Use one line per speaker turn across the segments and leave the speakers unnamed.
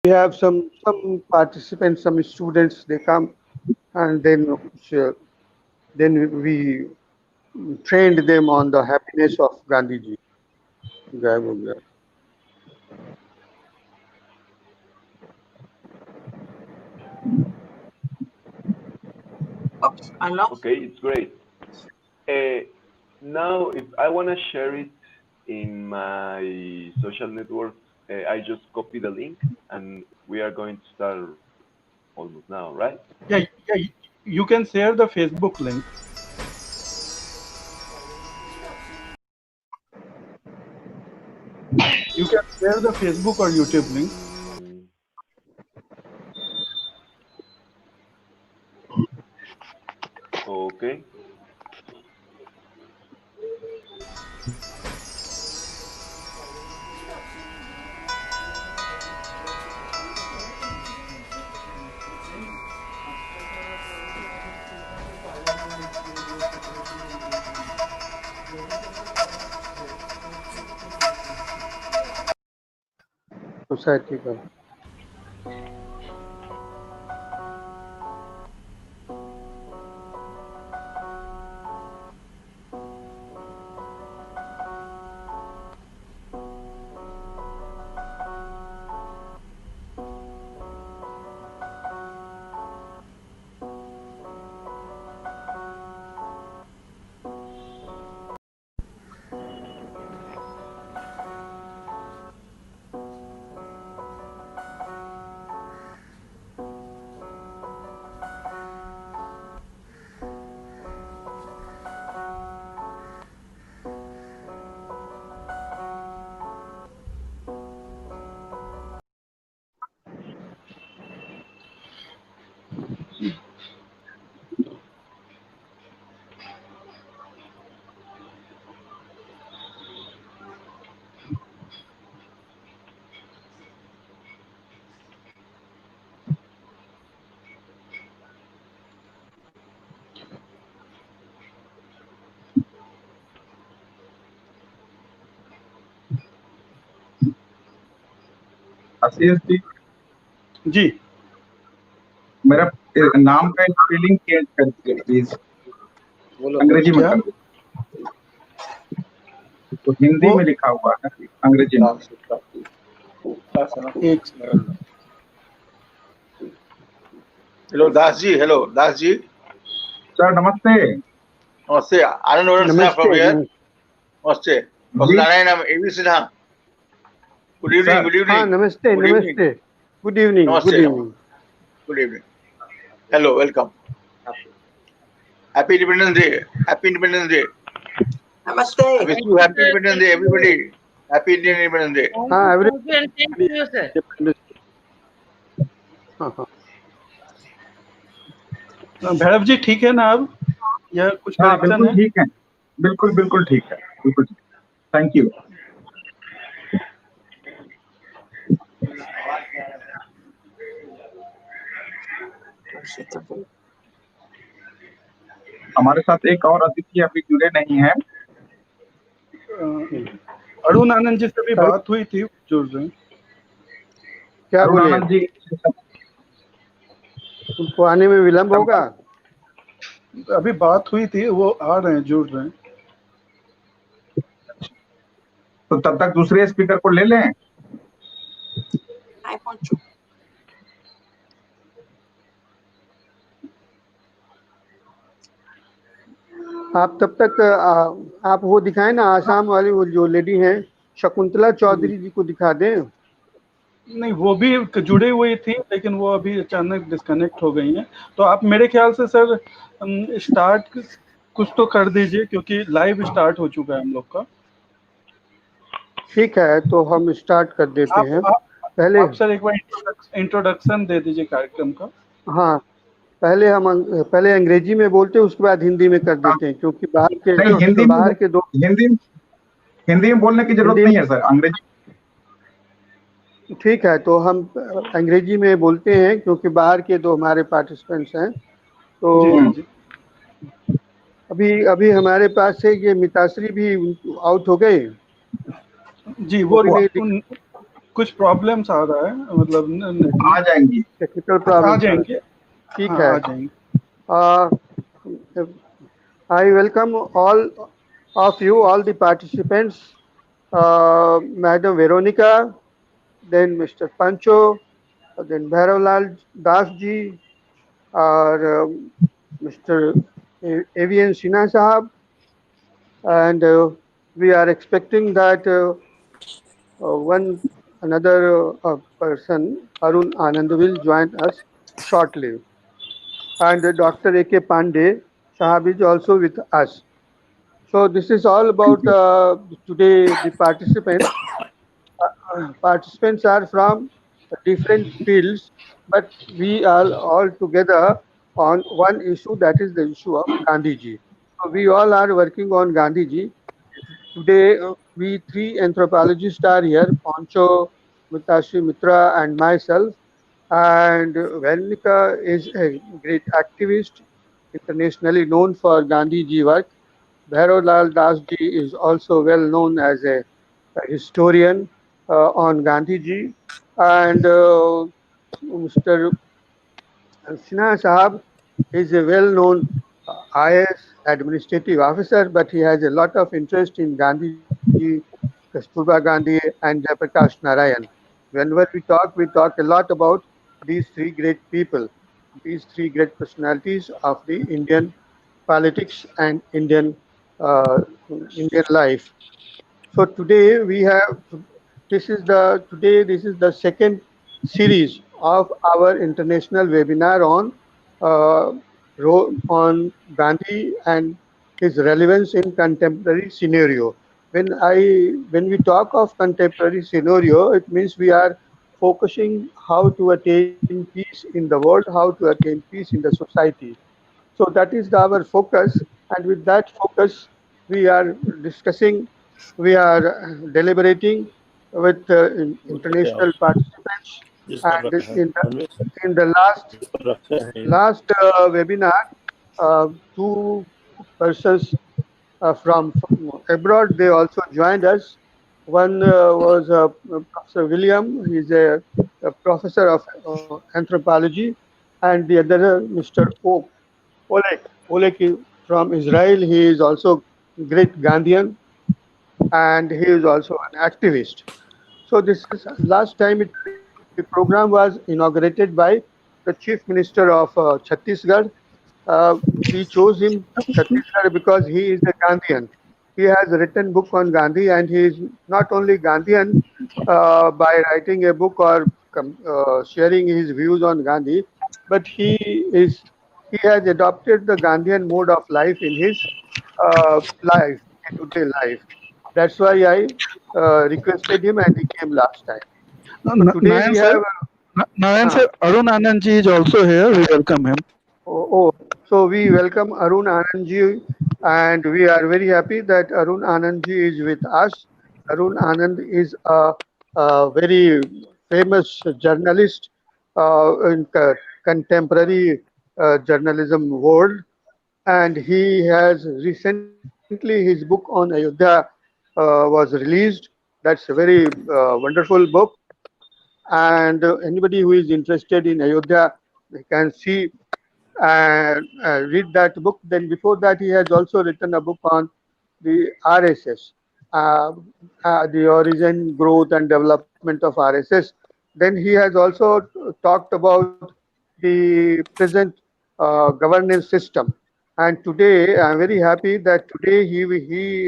We have some participants, some students. They come and then we trained them on the happiness of Gandhi ji. गायब हो गया।
Oops, I lost.
Okay, it's great. Now, if I want to share it in my social network, I just copy the link and we are going to start almost now, right?
Yeah, you can share the Facebook link. You can share the Facebook or YouTube link.
Okay.
Society का
आशीष जी
जी
मेरा नाम का spelling change कर दीजिए please, अंग्रेजी में कर दीजिए। तो हिंदी में लिखा हुआ है, अंग्रेजी में।
एक
hello Das ji, hello Das ji.
Sir नमस्ते।
नमस्ते, आनंद सिन्हा फ्रॉम हियर। नमस्ते, Narayan, A.V.Sinha। Good evening, good evening.
हाँ नमस्ते नमस्ते, good evening, good evening,
good evening. Hello, welcome. Happy independence day, happy independence day.
Namaste.
I wish you happy Independence Day, everybody. Happy Indian Independence Day.
हाँ every
Thank you, sir.
हाँ हाँ
भैरव जी ठीक है ना अब, या कुछ
हाँ
करेक्शन
बिल्कुल
है?
ठीक है, बिल्कुल बिल्कुल ठीक है, बिल्कुल। Thank you. हमारे साथ एक और अतिथि अभी जुड़े नहीं है।
अरुण आनंद जी से भी बात हुई थी, जुड़ रहे हैं।
क्या
अरुण
बोले?
आनंद जी,
उनको आने में विलम्ब होगा?
अभी बात हुई थी, वो आ रहे हैं, जुड़ रहे हैं।
तो तब तक दूसरे स्पीकर को ले लें।
I want you.
आप तब तक आप वो दिखाएं ना, आसाम वाली वो जो लेडी हैं शकुंतला चौधरी जी को दिखा दें।
नहीं, वो भी जुड़ी हुई थी, लेकिन वो अभी अचानक डिस्कनेक्ट हो गई हैं। तो आप मेरे ख्याल से सर स्टार्ट कुछ तो कर दीजिए, क्योंकि लाइव स्टार्ट हो चुका है हम लोग का।
ठीक है, तो हम स्टार्ट कर देते हैं। पहले
आप सर एक बार इंट्रोडक्शन दे दीजिए कार्यक्रम का।
हाँ, पहले अंग्रेजी में बोलते हैं, उसके बाद हिंदी में कर देते हैं, क्योंकि
नहीं,
बाहर के दो
हिंदी में बोलने की जरूरत नहीं है सर, अंग्रेजी।
ठीक है, तो हम अंग्रेजी में बोलते हैं, क्योंकि बाहर के दो हमारे पार्टिसिपेंट्स हैं। तो
जी।
अभी हमारे पास से ये मिताश्री भी आउट हो गए
जी, वो कुछ प्रॉब्लम्स आ रहा है मतलब नेट में।
आ जाएंगी।
टेक्निकल
आ
प्रॉब्लम
जाएंगे,
ठीक
हाँ
है।
आ जाएंगे।
I welcome all of you, all the participants, Madam Veronica, then Mr. Pancho, then Bhairab Lal Das ji, or Mr. A.V.Sinha Sahab, and we are expecting that one another person, Arun Anand, will join us shortly. And Dr. A.K. Pandey Sahab is also with us. So this is all
Thank
about
you.
today. The participants are from different fields, but we are all together on one issue, that is the issue of Gandhiji. So we all are working on Gandhiji. Today we three anthropologists are here: Pancho, Mitashri Mitra, and myself. And Veronica is a great activist, internationally known for Gandhiji work. Bhairab Lal Das ji is also well known as a historian on Gandhiji, and Mr. Sinha Sahab is a well-known IAS administrative officer, but he has a lot of interest in Gandhiji, Kasturba Gandhi, and Jayaprakash Narayan. Whenever we talk a lot about these three great people, these three great personalities of the Indian politics and Indian life. So today we have this is the second series of our international webinar on on Gandhi and his relevance in contemporary scenario. When we talk of contemporary scenario, it means we are focusing how to attain peace in the world, how to attain peace in the society. So that is our focus, and with that focus, we are discussing, we are deliberating with international participants. And in the last webinar, two persons from abroad, they also joined us. One was Professor William. He's a professor of anthropology, and the other Mr. Oleg from Israel. He is also great Gandhian, and he is also an activist. So this is last time the program was inaugurated by the Chief Minister of Chhattisgarh. We chose him Chhattisgarh because he is a Gandhian. He has written book on Gandhi, and he is not only Gandhian by writing a book or sharing his views on Gandhi, but he has adopted the Gandhian mode of life in his life, day-to-day life. That's why I requested him, and he came last time. So today
Narayan
we
sir,
have.
Narayan
Uh,
sir, Arun Anand ji is also here. We welcome him.
so we welcome Arun Anandji, and we are very happy that Arun Anandji is with us. Arun Anand is a very famous journalist in contemporary journalism world, and he has recently his book on Ayodhya was released. That's a very wonderful book, and anybody who is interested in Ayodhya, they can see and read that book. Then before that, he has also written a book on the RSS, uh, the origin, growth, and development of RSS. Then he has also talked about the present governance system. And today, I'm very happy that today he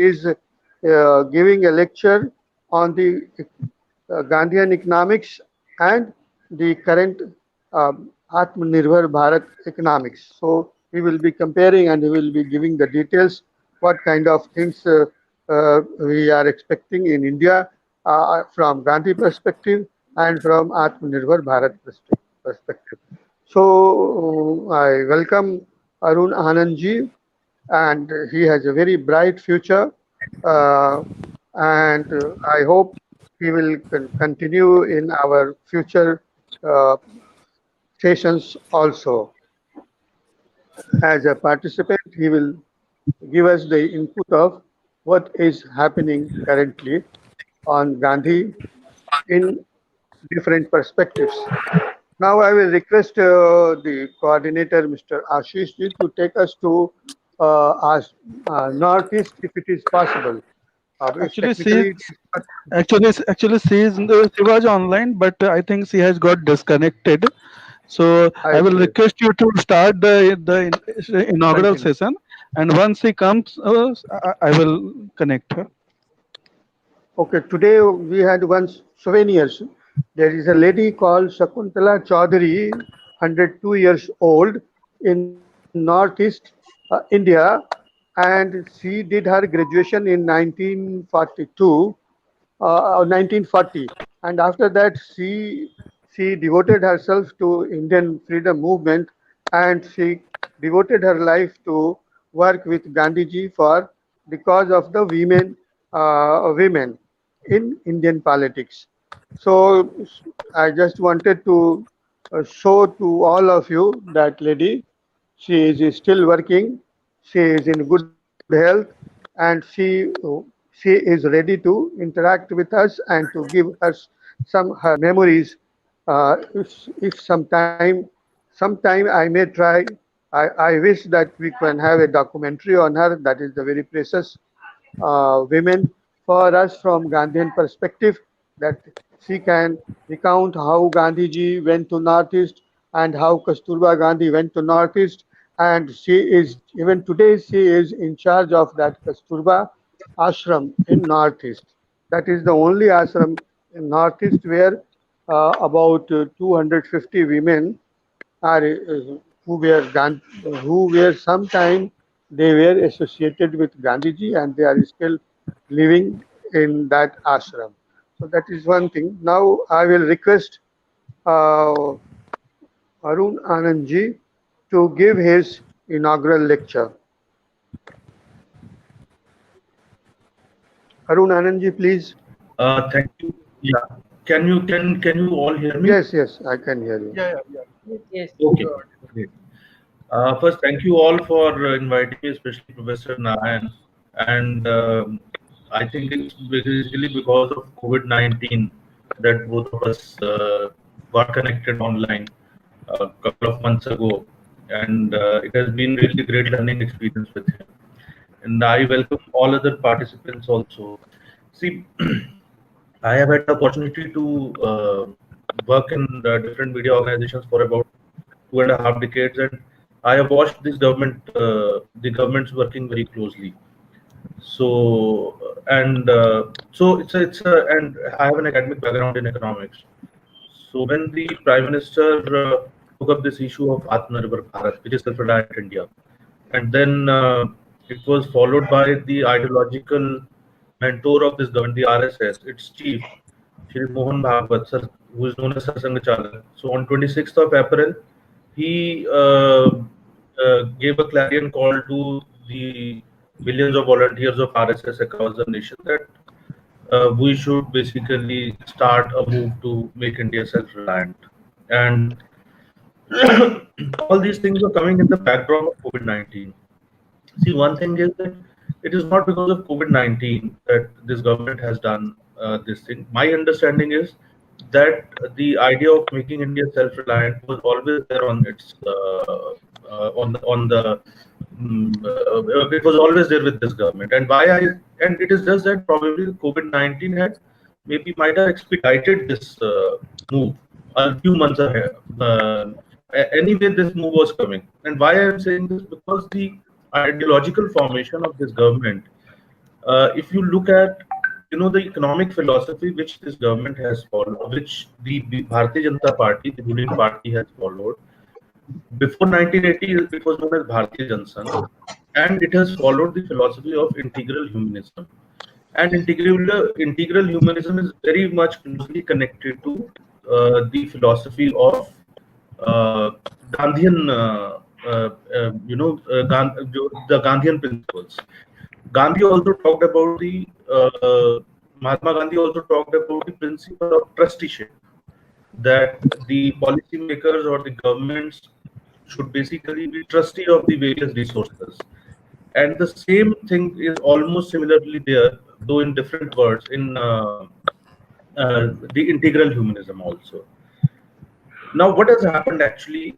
is giving a lecture on the Gandhian economics and the current Atmanirbhar Bharat economics. So we will be comparing, and we will be giving the details what kind of things we are expecting in India from Gandhi perspective and from Atmanirbhar Bharat perspective. So I welcome Arun Anandji, and he has a very bright future. Uh, and I hope he will continue in our future uh, sessions also. As a participant, he will give us the input of what is happening currently on Gandhi in different perspectives. Now I will request the coordinator, Mr. Ashish, ji, to take us to Northeast if it is possible. If
Actually,
technically it is not,
actually she was online, but I think she has got disconnected. So I
I
will
see.
request you to start the inaugural
Continue.
session, and once she comes, I will connect her.
Okay, today we had one souvenirs. There is a lady called Shakuntala Chaudhary, 102 years old, in Northeast India, and she did her graduation in 1942 or 1940, and after that she devoted herself to Indian freedom movement, and she devoted her life to work with Gandhiji for the cause of the women in Indian politics. So I just wanted to show to all of you that lady, she is still working, she is in good health, and she is ready to interact with us and to give us some her memories. If sometime I may try. I wish that we can have a documentary on her. That is the very precious women for us from Gandhian perspective, that she can recount how Gandhiji went to Northeast and how Kasturba Gandhi went to Northeast, and she is even today she is in charge of that Kasturba Ashram in Northeast. That is the only ashram in Northeast where about 250 women are who were sometime they were associated with Gandhiji and they are still living in that ashram. So that is one thing. Now I will request uh, Arun Anandji to give his inaugural lecture. Arun Anandji, please.
Thank you. Yeah. Can you all hear me?
Yes, yes, I can hear you.
Okay. Great. First, thank you all for inviting me, especially Professor Narayan. And I think it's basically because of COVID-19 that both of us got connected online a couple of months ago, and it has been really great learning experience with him. And I welcome all other participants also. See, I have had the opportunity to work in different media organizations for about 2.5 decades, and I have watched the governments working very closely. So and I have an academic background in economics. So when the Prime Minister took up this issue of Atmanirbhar Bharat, which is self-reliant India, and then it was followed by the ideological mentor of this government, the RSS, its chief, Shri Mohan Bhagwat, sir, who is known as Sarsangachalak. So on 26th of April, he gave a clarion call to the millions of volunteers of RSS across the nation that we should basically start a move to make India self-reliant. And all these things are coming in the backdrop of COVID-19. See, one thing is that it is not because of COVID-19 that this government has done this thing. My understanding is that the idea of making India self-reliant was always there on its on the it was always there with this government. And it is just that probably COVID-19 had maybe might have expedited this move a few months ahead. Anyway, this move was coming. And why I am saying this, because the ideological formation of this government, if you look at the economic philosophy which this government has followed, which the Bharatiya Janata Party, the ruling party, has followed. Before 1980, it was known as Bharatiya Jansan, and it has followed the philosophy of integral humanism. And integral humanism is very much closely connected to the philosophy of uh, Gandhian, the Gandhian principles. Gandhi also talked about Mahatma Gandhi also talked about the principle of trusteeship, that the policymakers or the governments should basically be trustee of the various resources. And the same thing is almost similarly there, though in different words, in the integral humanism also. Now, what has happened actually?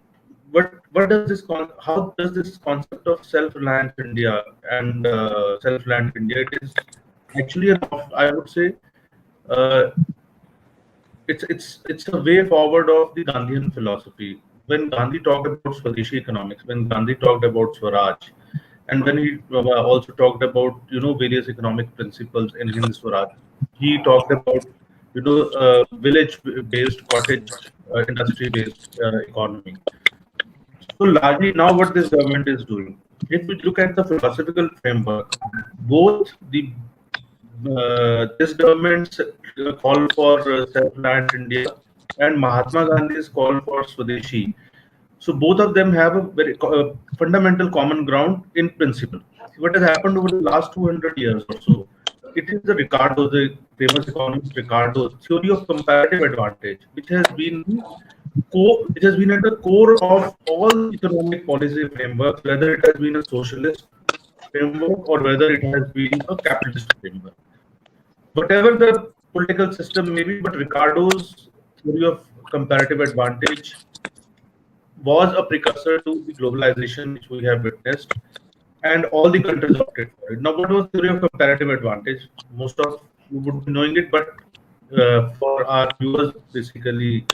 What does this how does this concept of self-reliant India and self-reliant India? It is actually I would say uh, it's a way forward of the Gandhian philosophy. When Gandhi talked about Swadeshi economics, when Gandhi talked about Swaraj, and when he also talked about various economic principles in Hind Swaraj, he talked about village-based cottage industry-based economy. So largely now what this government is doing, if we look at the philosophical framework, both the this government's call for self-reliant India and Mahatma Gandhi's call for Swadeshi. So both of them have a very fundamental common ground in principle. What has happened over the last 200 years or so, it is the famous economist Ricardo's theory of comparative advantage, which has been at the core of all economic policy frameworks, whether it has been a socialist framework or whether it has been a capitalist framework. Whatever the political system may be, but Ricardo's theory of comparative advantage was a precursor to the globalization which we have witnessed, and all the countries opted for it. Now, what was theory of comparative advantage? Most of you would be knowing it, but for our viewers, basically,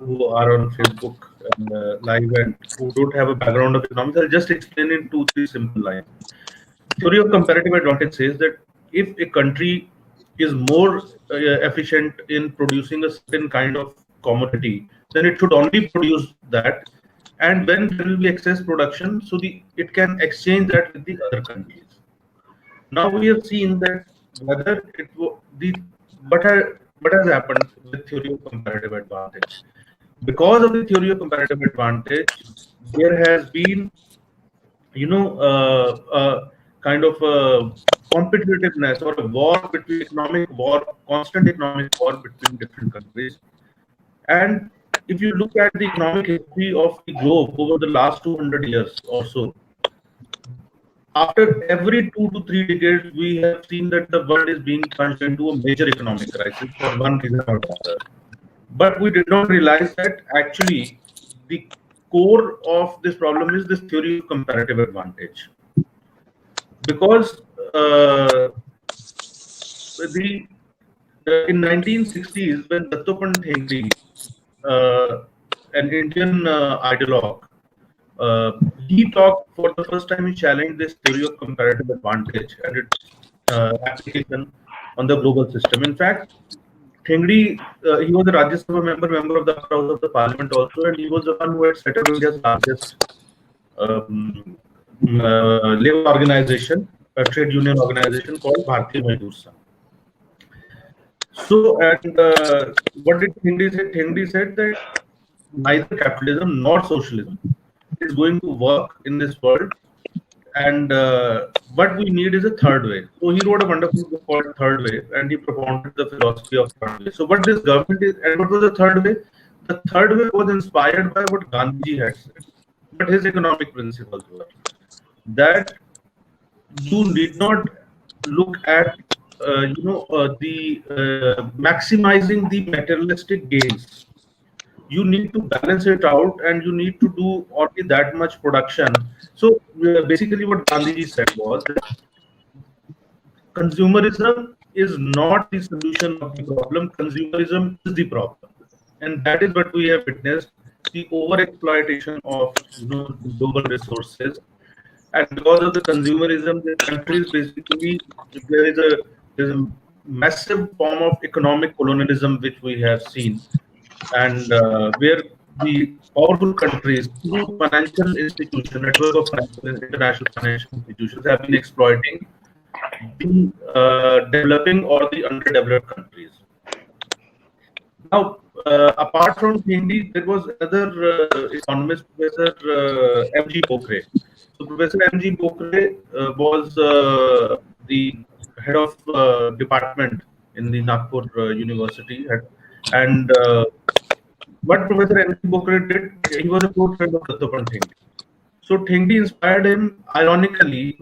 who are on Facebook and live and who don't have a background of economics, I'll just explain in 2-3 simple lines. Theory of comparative advantage says that if a country is more efficient in producing a certain kind of commodity, then it should only produce that. And when there will be excess production, so it can exchange that with the other countries. Now we have seen that whether it the what has happened with theory of comparative advantage. Because of the theory of comparative advantage, there has been kind of a competitiveness or a constant economic war between different countries. And if you look at the economic history of the globe over the last 200 years or so, after every 2 to 3 decades, we have seen that the world is being plunged into a major economic crisis for one reason or another. But we did not realize that actually the core of this problem is this theory of comparative advantage. Because in 1960s, when Dattopant Thengdi, an Indian ideologue, he talked for the first time. He challenged this theory of comparative advantage and its application on the global system. In fact, Thengdi, he was a Rajya Sabha member of the Upper House of the Parliament also, and he was the one who had set up India's largest labor organization, a trade union organization called Bharatiya Mazdoor Sangh. So, and what did Thengdi say? Thengdi said that neither capitalism nor socialism is going to work in this world, and what we need is a third way. So he wrote a wonderful book called Third Way, and he propounded the philosophy of third way. So what this government is, and what was the third way? The third way was inspired by what Gandhiji had said, but his economic principles were that you need not look at maximizing the materialistic gains. You need to balance it out, and you need to do only that much production. So basically what Gandhiji said was that consumerism is not the solution of the problem. Consumerism is the problem, and that is what we have witnessed: the over exploitation of the global resources. And because of the consumerism, the countries basically there's a massive form of economic colonialism which we have seen, and where the powerful countries through financial institution, network of international financial institutions, have been exploiting the developing or the underdeveloped countries. Now, apart from Hindi, there was another economist, Professor M.G. Bokre. So, Professor M.G. Bokre was the head of department in the Nagpur University, and what Professor M.G. Bokre did, he was a close friend of Dattopant Thengdi. So, Thengdi inspired him. Ironically,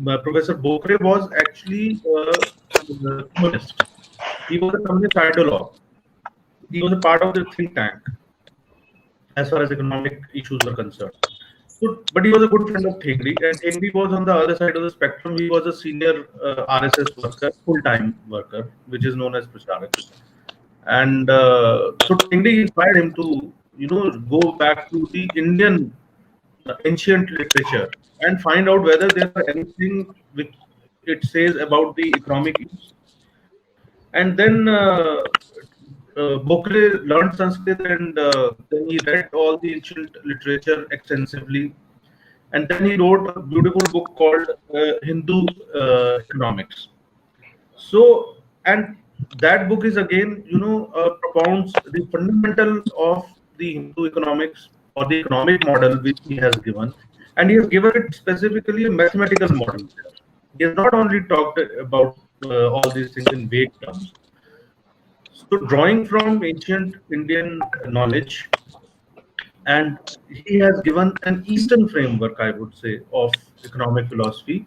Professor Bokre was actually a humanist. He was a communist ideologue. He was a part of the think tank as far as economic issues were concerned. So, but he was a good friend of Thengri, and Thengri was on the other side of the spectrum. He was a senior RSS worker, full-time worker, which is known as Pracharak. And so Tengri inspired him to, go back to the Indian ancient literature and find out whether there are anything which it says about the economic issues. And then Bokre learned Sanskrit, and then he read all the ancient literature extensively. And then he wrote a beautiful book called Hindu Economics. So, and that book is again, propounds the fundamental of the Hindu economics or the economic model which he has given, and he has given it specifically a mathematical model. He has not only talked about all these things in vague terms. So, drawing from ancient Indian knowledge, and he has given an Eastern framework, I would say, of economic philosophy,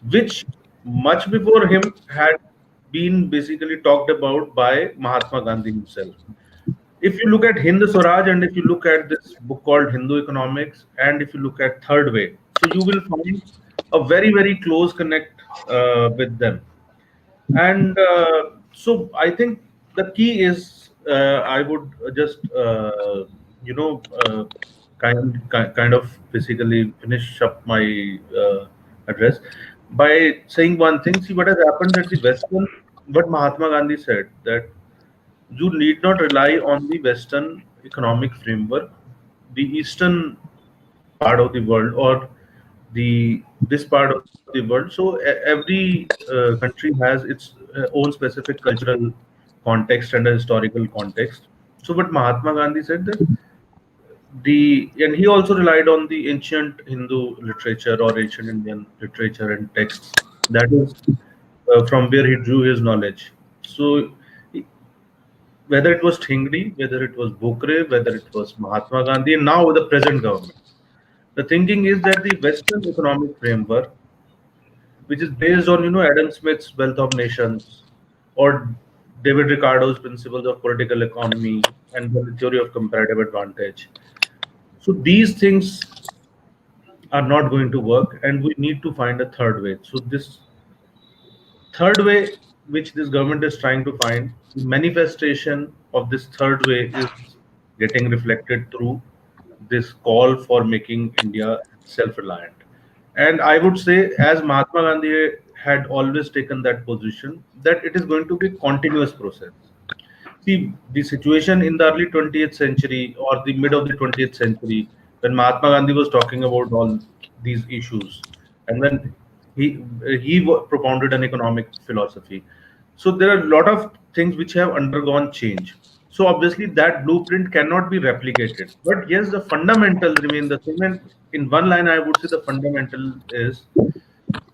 which much before him had been basically talked about by Mahatma Gandhi himself. If you look at Hind Swaraj, and if you look at this book called Hindu Economics, and if you look at Third Way, so you will find a very, very close connect with them. And so I think the key is, I would just, you know, uh, kind of basically finish up my address by saying one thing. See what has happened at the Western, what Mahatma Gandhi said, that you need not rely on the Western economic framework. The Eastern part of the world, or the this part of the world. So every country has its own specific cultural context and a historical context. So what Mahatma Gandhi said, that and he also relied on the ancient Hindu literature or ancient Indian literature and texts. That is from where he drew his knowledge. So whether it was Thingri, whether it was Bokre, whether it was Mahatma Gandhi, and now the present government, the thinking is that the Western economic framework, which is based on Adam Smith's Wealth of Nations or David Ricardo's principles of political economy and the theory of comparative advantage. So these things are not going to work, and we need to find a third way. So this third way, which this government is trying to find, the manifestation of this third way is getting reflected through this call for making India self-reliant. And I would say, as Mahatma Gandhi had always taken that position, that it is going to be a continuous process. See, the situation in the early 20th century or the mid of the 20th century, when Mahatma Gandhi was talking about all these issues, and when propounded an economic philosophy. So there are a lot of things which have undergone change. So obviously that blueprint cannot be replicated. But yes, the fundamentals remain the same. And in one line, I would say the fundamental is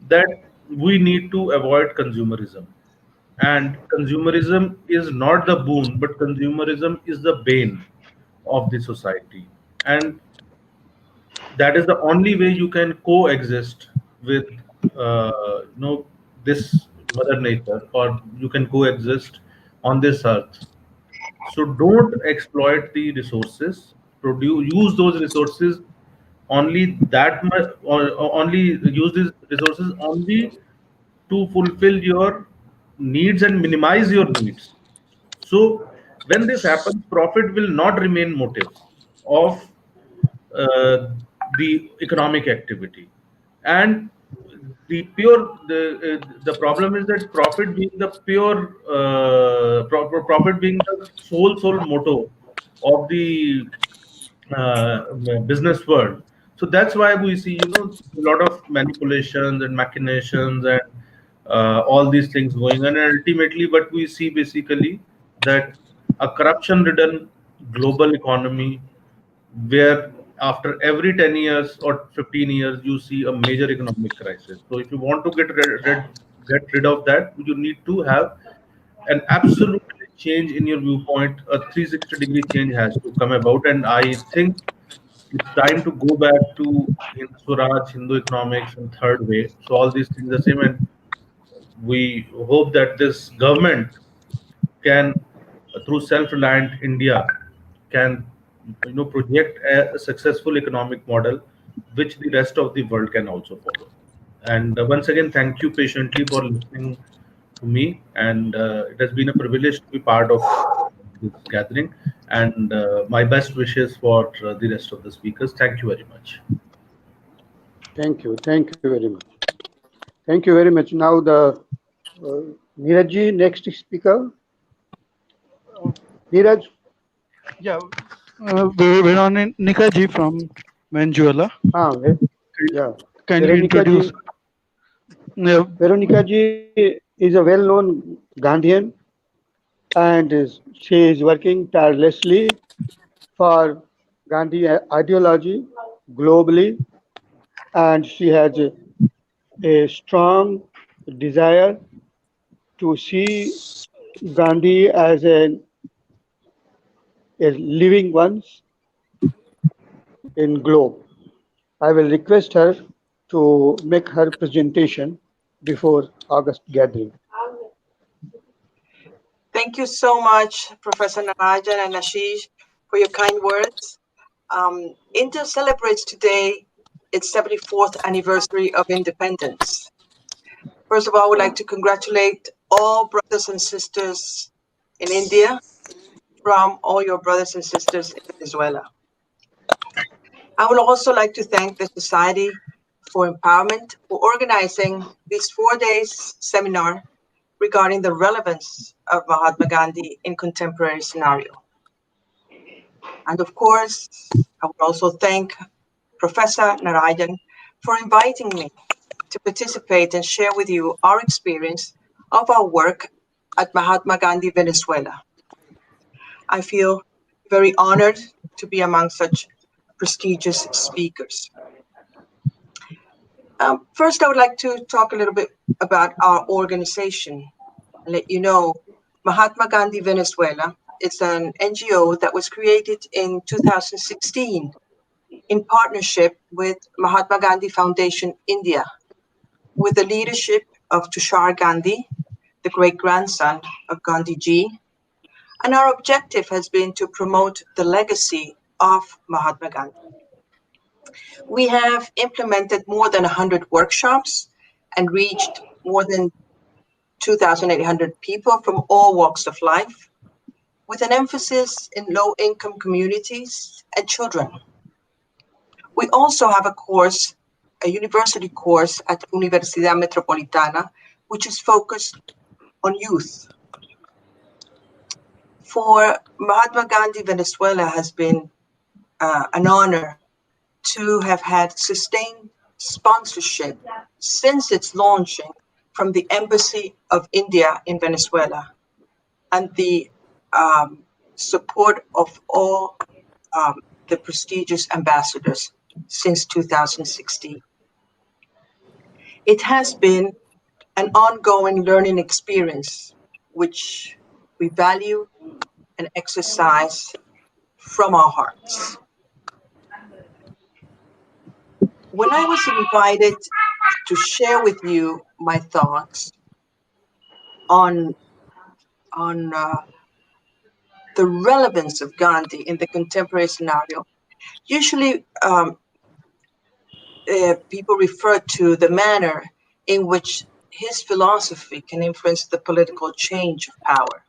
that we need to avoid consumerism. And consumerism is not the boon, but consumerism is the bane of the society. And that is the only way you can coexist with this mother nature, or you can coexist on this earth. So don't exploit the resources. Use those resources only that much, or only use these resources only to fulfill your needs and minimize your needs. So when this happens, profit will not remain motive of uh, the economic activity. And the problem is that profit being the profit being the sole motto of the business world. So that's why we see a lot of manipulations and machinations and all these things going on. And ultimately what we see basically, that a corruption ridden global economy, where after every 10 years or 15 years you see a major economic crisis. So if you want to get rid of that, you need to have an absolute change in your viewpoint. A 360-degree change has to come about, and I think it's time to go back to Hindu Swaraj, Hindu economics, and third way. So all these things are the same, and we hope that this government can, through self-reliant India, can project a successful economic model which the rest of the world can also follow. And once again, thank you patiently for listening to me. And it has been a privilege to be part of this gathering. And my best wishes for the rest of the speakers. Thank you very much.
Thank you. Thank you very much. Thank you very much. Now the Niraj ji, next speaker. Niraj.
Yeah, Veronica ji from Venezuela.
Yeah.
Can you
Veronica
introduce?
ji. Veronica ji is a well-known Gandhian, and she is working tirelessly for Gandhi ideology globally, and she has a strong desire to see Gandhi as a living ones in globe. I will request her to make her presentation before August gathering.
Thank you so much, Professor Narayan and Ashish, for your kind words. India celebrates today its 74th anniversary of independence. First of all, I would like to congratulate all brothers and sisters in India from all your brothers and sisters in Venezuela. I would also like to thank the Society for Empowerment for organizing this 4 days seminar regarding the relevance of Mahatma Gandhi in contemporary scenario. And of course, I would also thank Professor Narayan for inviting me to participate and share with you our experience of our work at Mahatma Gandhi, Venezuela. I feel very honored to be among such prestigious speakers. First, I would like to talk a little bit about our organization and let you know Mahatma Gandhi Venezuela. It's an NGO that was created in 2016 in partnership with Mahatma Gandhi Foundation India, with the leadership of Tushar Gandhi, the great-grandson of Gandhi ji. And our objective has been to promote the legacy of Mahatma Gandhi. We have implemented more than 100 workshops and reached more than 2,800 people from all walks of life, with an emphasis in low-income communities and children. We also have a university course at Universidad Metropolitana, which is focused on youth. For Mahatma Gandhi, Venezuela has been an honor to have had sustained sponsorship since its launching from the Embassy of India in Venezuela, and the support of all the prestigious ambassadors since 2016. It has been an ongoing learning experience, which we value and exercise from our hearts. When I was invited to share with you my thoughts on the relevance of Gandhi in the contemporary scenario, usually people refer to the manner in which his philosophy can influence the political change of power.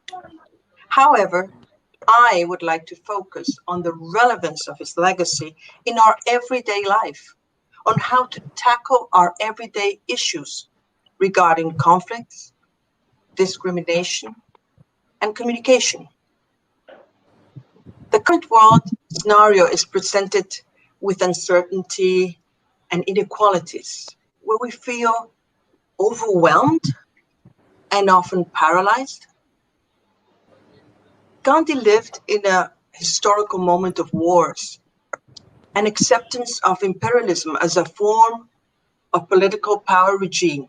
However, I would like to focus on the relevance of his legacy in our everyday life, on how to tackle our everyday issues regarding conflicts, discrimination, and communication. The current world scenario is presented with uncertainty and inequalities, where we feel overwhelmed and often paralyzed. Gandhi lived in a historical moment of wars and acceptance of imperialism as a form of political power regime,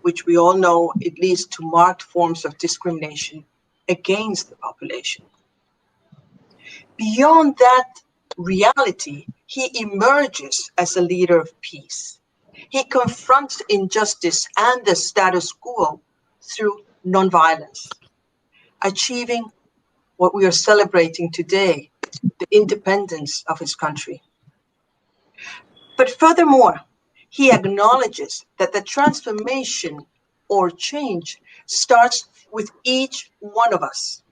which we all know it leads to marked forms of discrimination against the population. Beyond that reality, he emerges as a leader of peace. He confronts injustice and the status quo through nonviolence. achieving what we are celebrating today, the independence of his country. But furthermore, he acknowledges that the transformation or change starts with each one of us.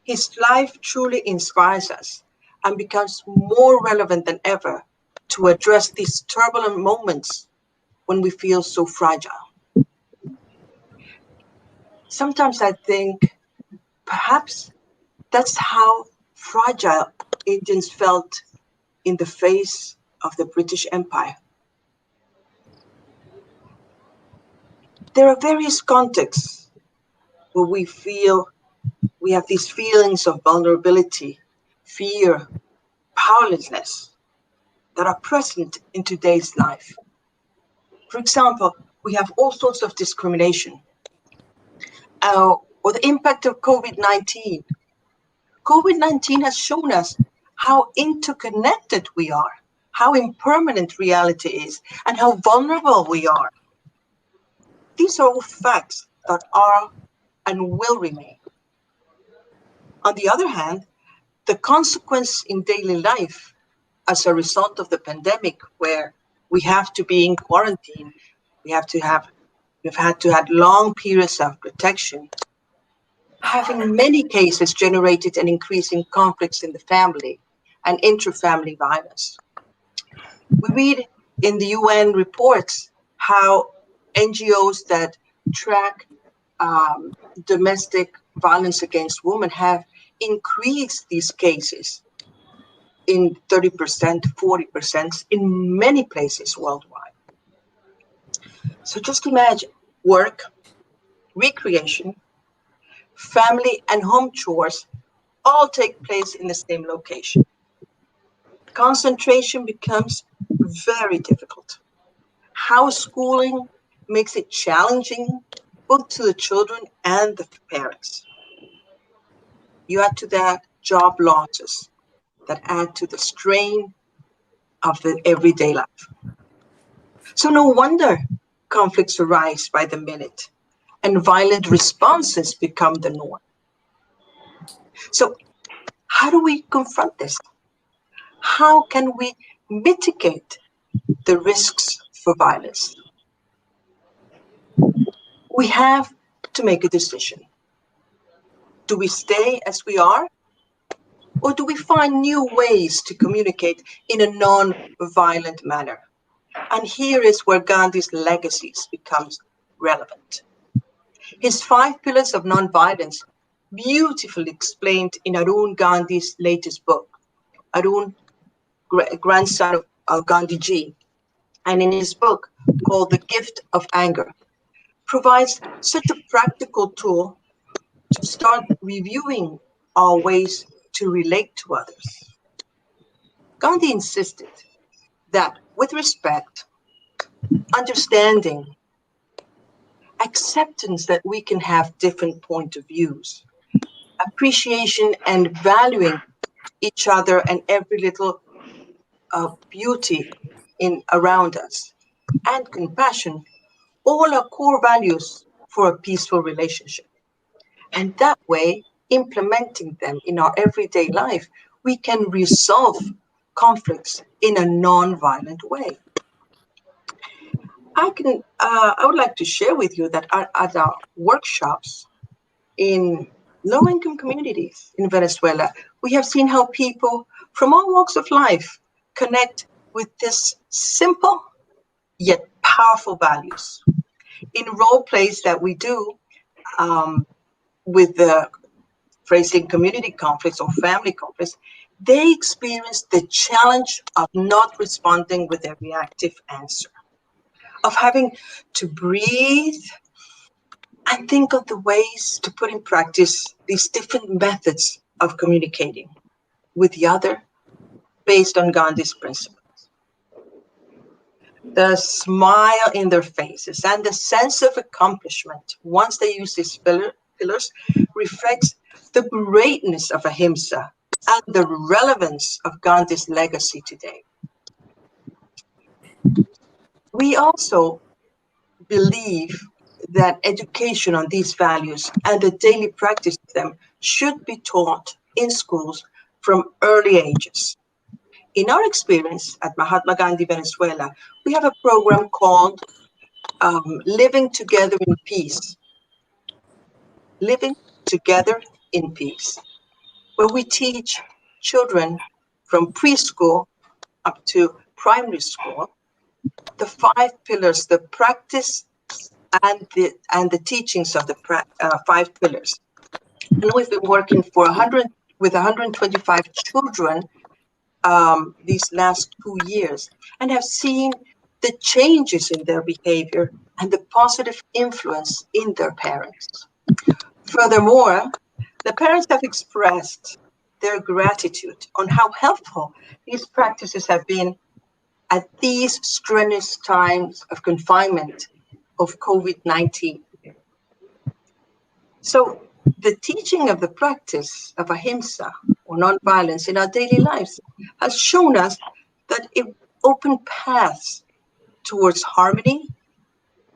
His life truly inspires us and becomes more relevant than ever to address these turbulent moments when we feel so fragile. Sometimes I think perhaps that's how fragile Indians felt in the face of the British Empire. There are various contexts where we have these feelings of vulnerability, fear, powerlessness that are present in today's life. For example, we have all sorts of discrimination, or the impact of COVID-19. COVID-19 has shown us how interconnected we are, how impermanent reality is, and how vulnerable we are. These are all facts that are and will remain. On the other hand, the consequence in daily life as a result of the pandemic, where we have to be in quarantine, we've had to have long periods of protection, have in many cases generated an increase in conflicts in the family and intra-family violence. We read in the UN reports how NGOs that track domestic violence against women have increased these cases in 30%, 40% in many places worldwide. So just imagine work, recreation, family and home chores all take place in the same location. Concentration becomes very difficult. House schooling makes it challenging both to the children and the parents. You add to that job losses that add to the strain of the everyday life. So no wonder conflicts arise by the minute and violent responses become the norm. So how do we confront this? How can we mitigate the risks for violence? We have to make a decision. Do we stay as we are? Or do we find new ways to communicate in a non-violent manner? And here is where Gandhi's legacies becomes relevant. His 5 pillars of non-violence, beautifully explained in Arun Gandhi's latest book, Arun, grandson of Gandhi ji, and in his book called The Gift of Anger, provides such a practical tool to start reviewing our ways to relate to others. Gandhi insisted that with respect, understanding, acceptance that we can have different point of views, appreciation and valuing each other and every little beauty around us, and compassion, all are core values for a peaceful relationship. And that way, implementing them in our everyday life, we can resolve conflicts in a non-violent way. I would like to share with you that at our workshops in low-income communities in Venezuela, we have seen how people from all walks of life connect with this simple yet powerful values. In role plays that we do with the facing community conflicts or family conflicts, they experience the challenge of not responding with a reactive answer, of having to breathe and think of the ways to put in practice these different methods of communicating with the other based on Gandhi's principles. The smile in their faces and the sense of accomplishment once they use these pillars reflects the greatness of Ahimsa and the relevance of Gandhi's legacy today. We also believe that education on these values and the daily practice of them should be taught in schools from early ages. In our experience at Mahatma Gandhi, Venezuela, we have a program called Living Together in Peace. Living Together in Peace, where we teach children from preschool up to primary school the 5 pillars, the practice and the teachings of the 5 pillars. And we've been working with 125 children these last 2 years, and have seen the changes in their behavior and the positive influence in their parents. Furthermore, the parents have expressed their gratitude on how helpful these practices have been at these strenuous times of confinement of COVID-19. So the teaching of the practice of ahimsa, or nonviolence, in our daily lives has shown us that it opens paths towards harmony,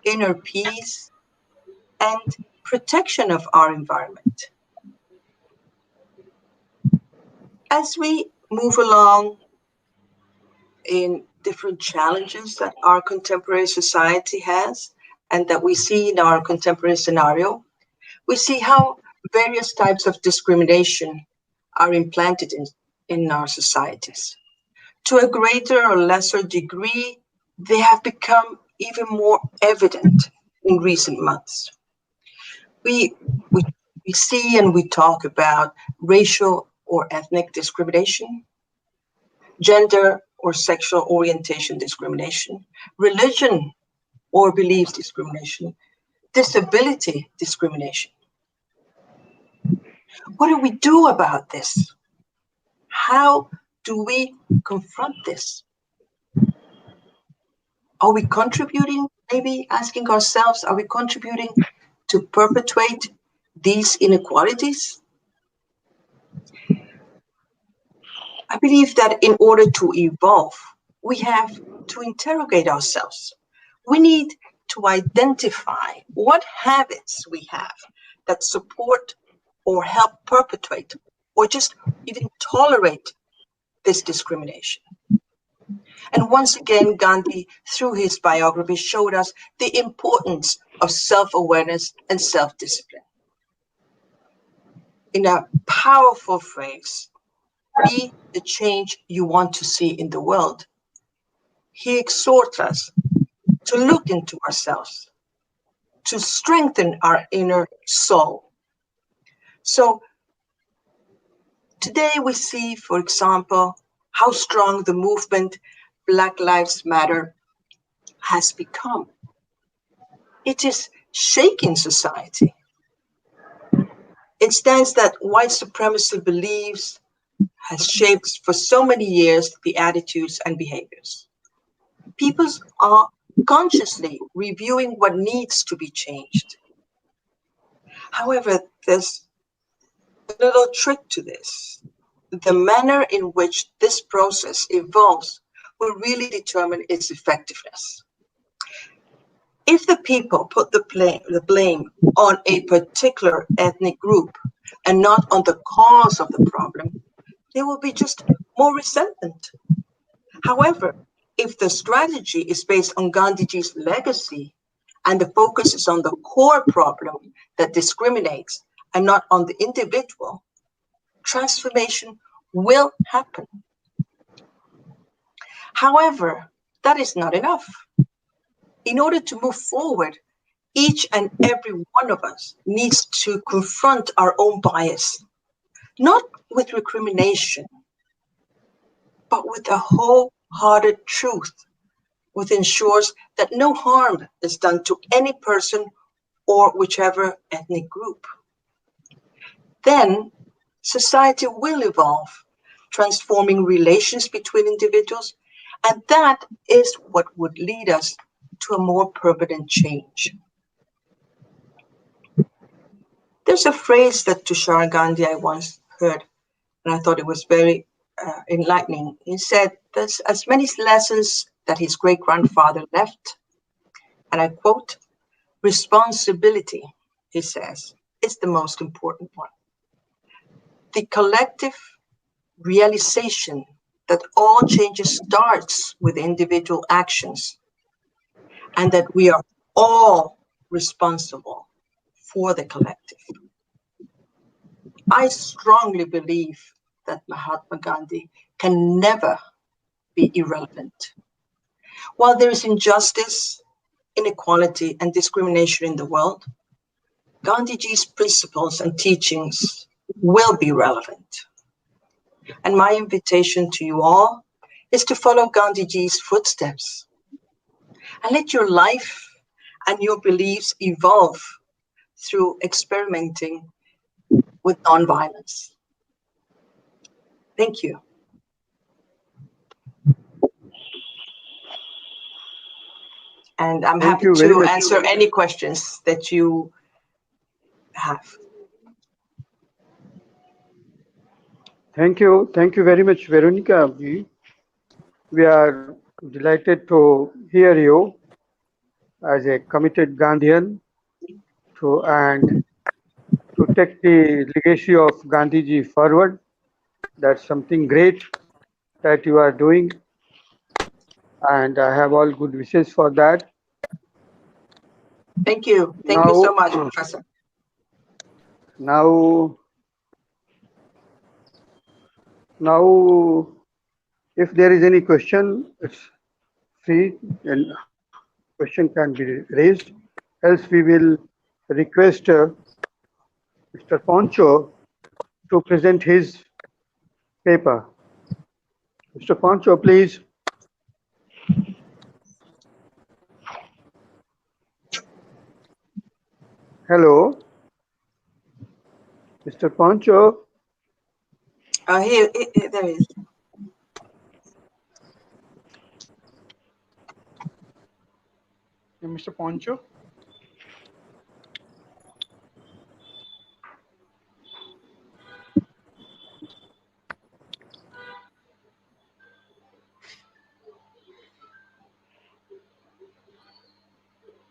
inner peace, and protection of our environment. As we move along in different challenges that our contemporary society has and that we see in our contemporary scenario, we see how various types of discrimination are implanted in our societies. To a greater or lesser degree, they have become even more evident in recent months. We see and we talk about racial or ethnic discrimination, gender or sexual orientation discrimination, religion or beliefs discrimination, disability discrimination. What do we do about this? How do we confront this? Are we contributing, maybe asking ourselves, are we contributing to perpetuate these inequalities? I believe that in order to evolve, we have to interrogate ourselves. We need to identify what habits we have that support or help perpetuate or just even tolerate this discrimination. And once again, Gandhi, through his biography, showed us the importance of self-awareness and self-discipline. In a powerful phrase, be the change you want to see in the world, he exhorts us to look into ourselves, to strengthen our inner soul. So today we see, for example, how strong the movement Black Lives Matter has become. It is shaking society. It stands that white supremacy beliefs has shaped for so many years the attitudes and behaviors. People are consciously reviewing what needs to be changed. However, there's a little trick to this. The manner in which this process evolves will really determine its effectiveness. If the people put the blame on a particular ethnic group and not on the cause of the problem, there will be just more resentment. However, if the strategy is based on Gandhiji's legacy and the focus is on the core problem that discriminates and not on the individual, transformation will happen. However, that is not enough. In order to move forward, each and every one of us needs to confront our own bias, not with recrimination, but with a wholehearted truth, which ensures that no harm is done to any person or whichever ethnic group. Then society will evolve, transforming relations between individuals, and that is what would lead us to a more permanent change. There's a phrase that Tushar Gandhi I once heard, and I thought it was very enlightening. He said, there's as many lessons that his great-grandfather left, and I quote, Responsibility, he says, is the most important one. The collective realization that all changes starts with individual actions and that we are all responsible for the collective. I strongly believe that Mahatma Gandhi can never be irrelevant. While there is injustice, inequality, and discrimination in the world, Gandhiji's principles and teachings will be relevant. And my invitation to you all is to follow Gandhiji's footsteps and let your life and your beliefs evolve through experimenting with nonviolence. Thank you. And I'm happy to answer any questions that you have.
Thank you. Thank you very much, Veronica. We are delighted to hear you as a committed Gandhian and to take the legacy of Gandhiji forward. That's something great that you are doing, and I have all good wishes for that.
Thank you. Thank you so much, Professor.
Now, if there is any question, it's free and question can be raised. Else, we will request Mr. Poncho to present his paper. Mr. Poncho, please. Hello, Mr. Poncho.
Here, there is.
Mr. Poncho.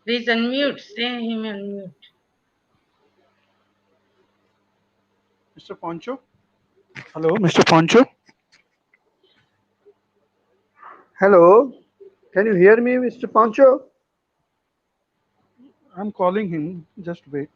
Please unmute. Say him unmute.
Mr. Poncho. Hello, Mr. Poncho.
Hello, can you hear me, Mr. Poncho?
I'm calling him. Just wait.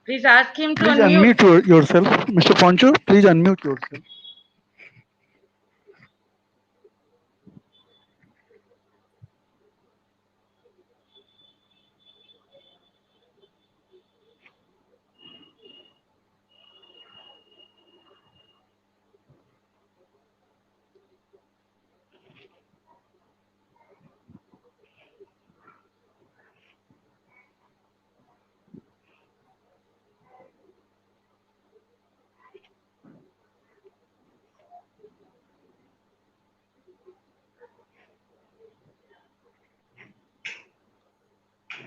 Please ask him to
Please
unmute.
yourself, Mr. Poncho. Please unmute yourself.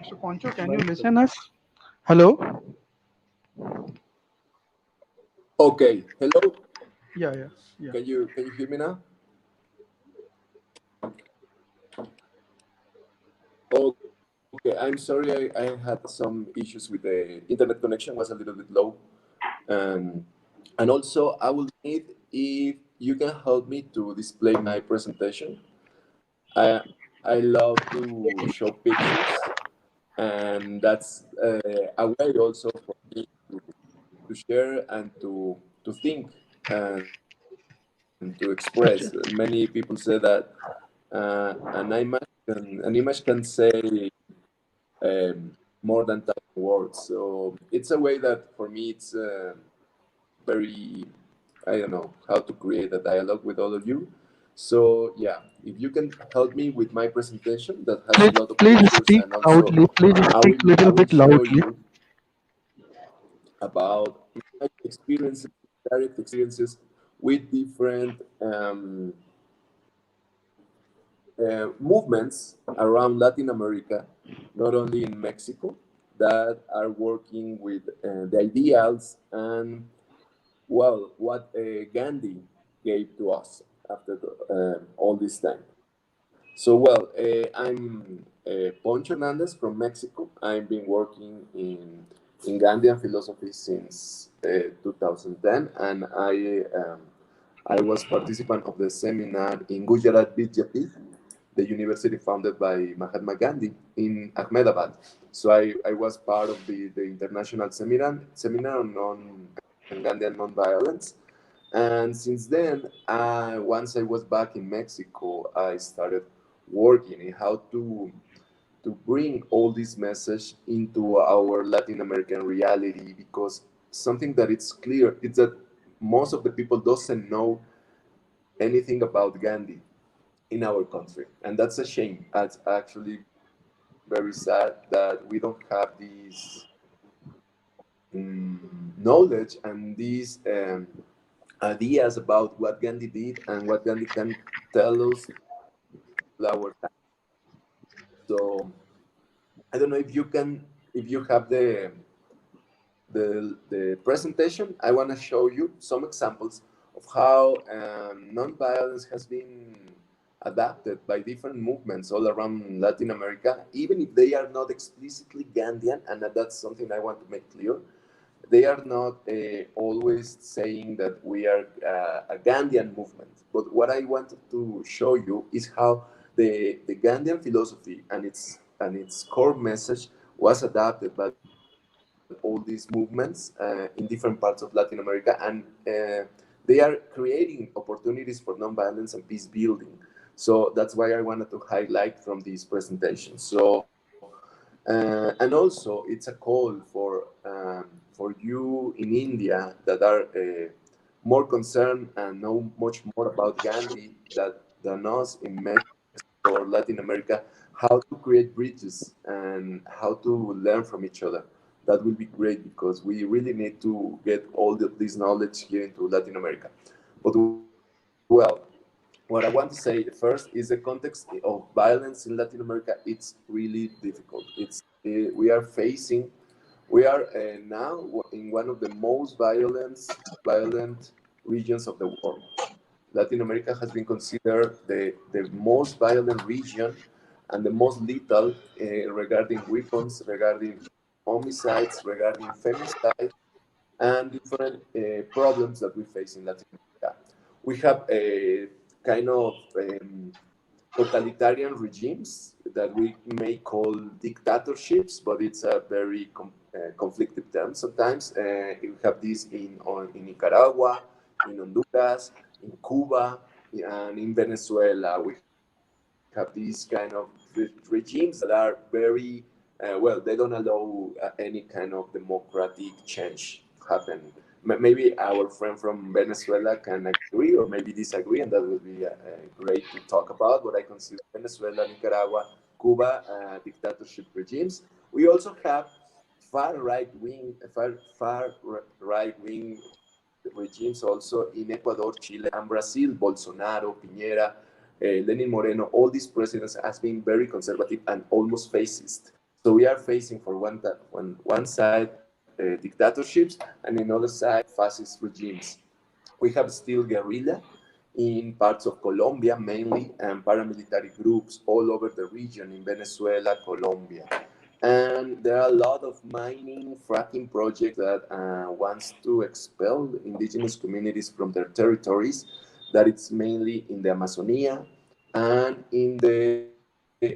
Mr. Poncho, can you listen us? Hello?
Okay. Hello?
Yeah.
Can you hear me now? Okay, I'm sorry, I had some issues with the internet connection, was a little bit low. And also I will need if you can help me to display my presentation. I love to show pictures, and that's a way also for me to share and to think and to express. Many people say that an image can say more than 1,000 words. So it's a way that for me very, I don't know how to create a dialogue with all of you. So yeah, if you can help me with my presentation that has a
Please,
lot of
please
pictures,
speak
and also
loudly. Please speak
I
little
will
bit
show
loudly.
you about my experiences, direct experiences with different movements around Latin America, not only in Mexico, that are working with the ideals and, well, what Gandhi gave to us after all this time. So, well, I'm Poncho Hernandez from Mexico. I've been working in Gandhian philosophy since 2010, and I was participant of the seminar in Gujarat Vidyapith, the university founded by Mahatma Gandhi in Ahmedabad. So I was part of the international seminar on Gandhian nonviolence. And since then, once I was back in Mexico, I started working in how to bring all this message into our Latin American reality, because something that it's clear is that most of the people doesn't know anything about Gandhi in our country, and that's a shame. It's actually very sad that we don't have this knowledge and these ideas about what Gandhi did and what Gandhi can tell us our time. So I don't know if you can, if you have the presentation. I want to show you some examples of how nonviolence has been adapted by different movements all around Latin America, even if they are not explicitly Gandhian, and that's something I want to make clear. They are not always saying that we are a Gandhian movement. But what I wanted to show you is how the Gandhian philosophy and its core message was adapted by all these movements in different parts of Latin America, and they are creating opportunities for nonviolence and peace building. So that's why I wanted to highlight from this presentation. So and also, it's a call for you in India that are more concerned and know much more about Gandhi than us in Mexico or Latin America, how to create bridges and how to learn from each other. That will be great because we really need to get all this knowledge here into Latin America. But well, what I want to say first is the context of violence in Latin America. It's really difficult. We are now in one of the most violent regions of the world. Latin America has been considered the most violent region and the most lethal regarding weapons, regarding homicides, regarding femicide, and different problems that we face in Latin America. We have a kind of totalitarian regimes that we may call dictatorships, but it's a very conflicted term sometimes. You have this in Nicaragua, in Honduras, in Cuba, and in Venezuela. We have these kind of regimes that are very well. They don't allow any kind of democratic change happen. Maybe our friend from Venezuela can agree or maybe disagree, and that would be great to talk about. But I consider Venezuela, Nicaragua, Cuba dictatorship regimes. We also have far right wing regimes also in Ecuador, Chile, and Brazil. Bolsonaro, Piñera, Lenin Moreno, all these presidents has been very conservative and almost fascist. So we are facing for one side dictatorships and in other side fascist regimes. We have still guerrilla in parts of Colombia mainly and paramilitary groups all over the region in Venezuela, Colombia. And there are a lot of mining, fracking projects that wants to expel indigenous communities from their territories. That it's mainly in the Amazonia and in the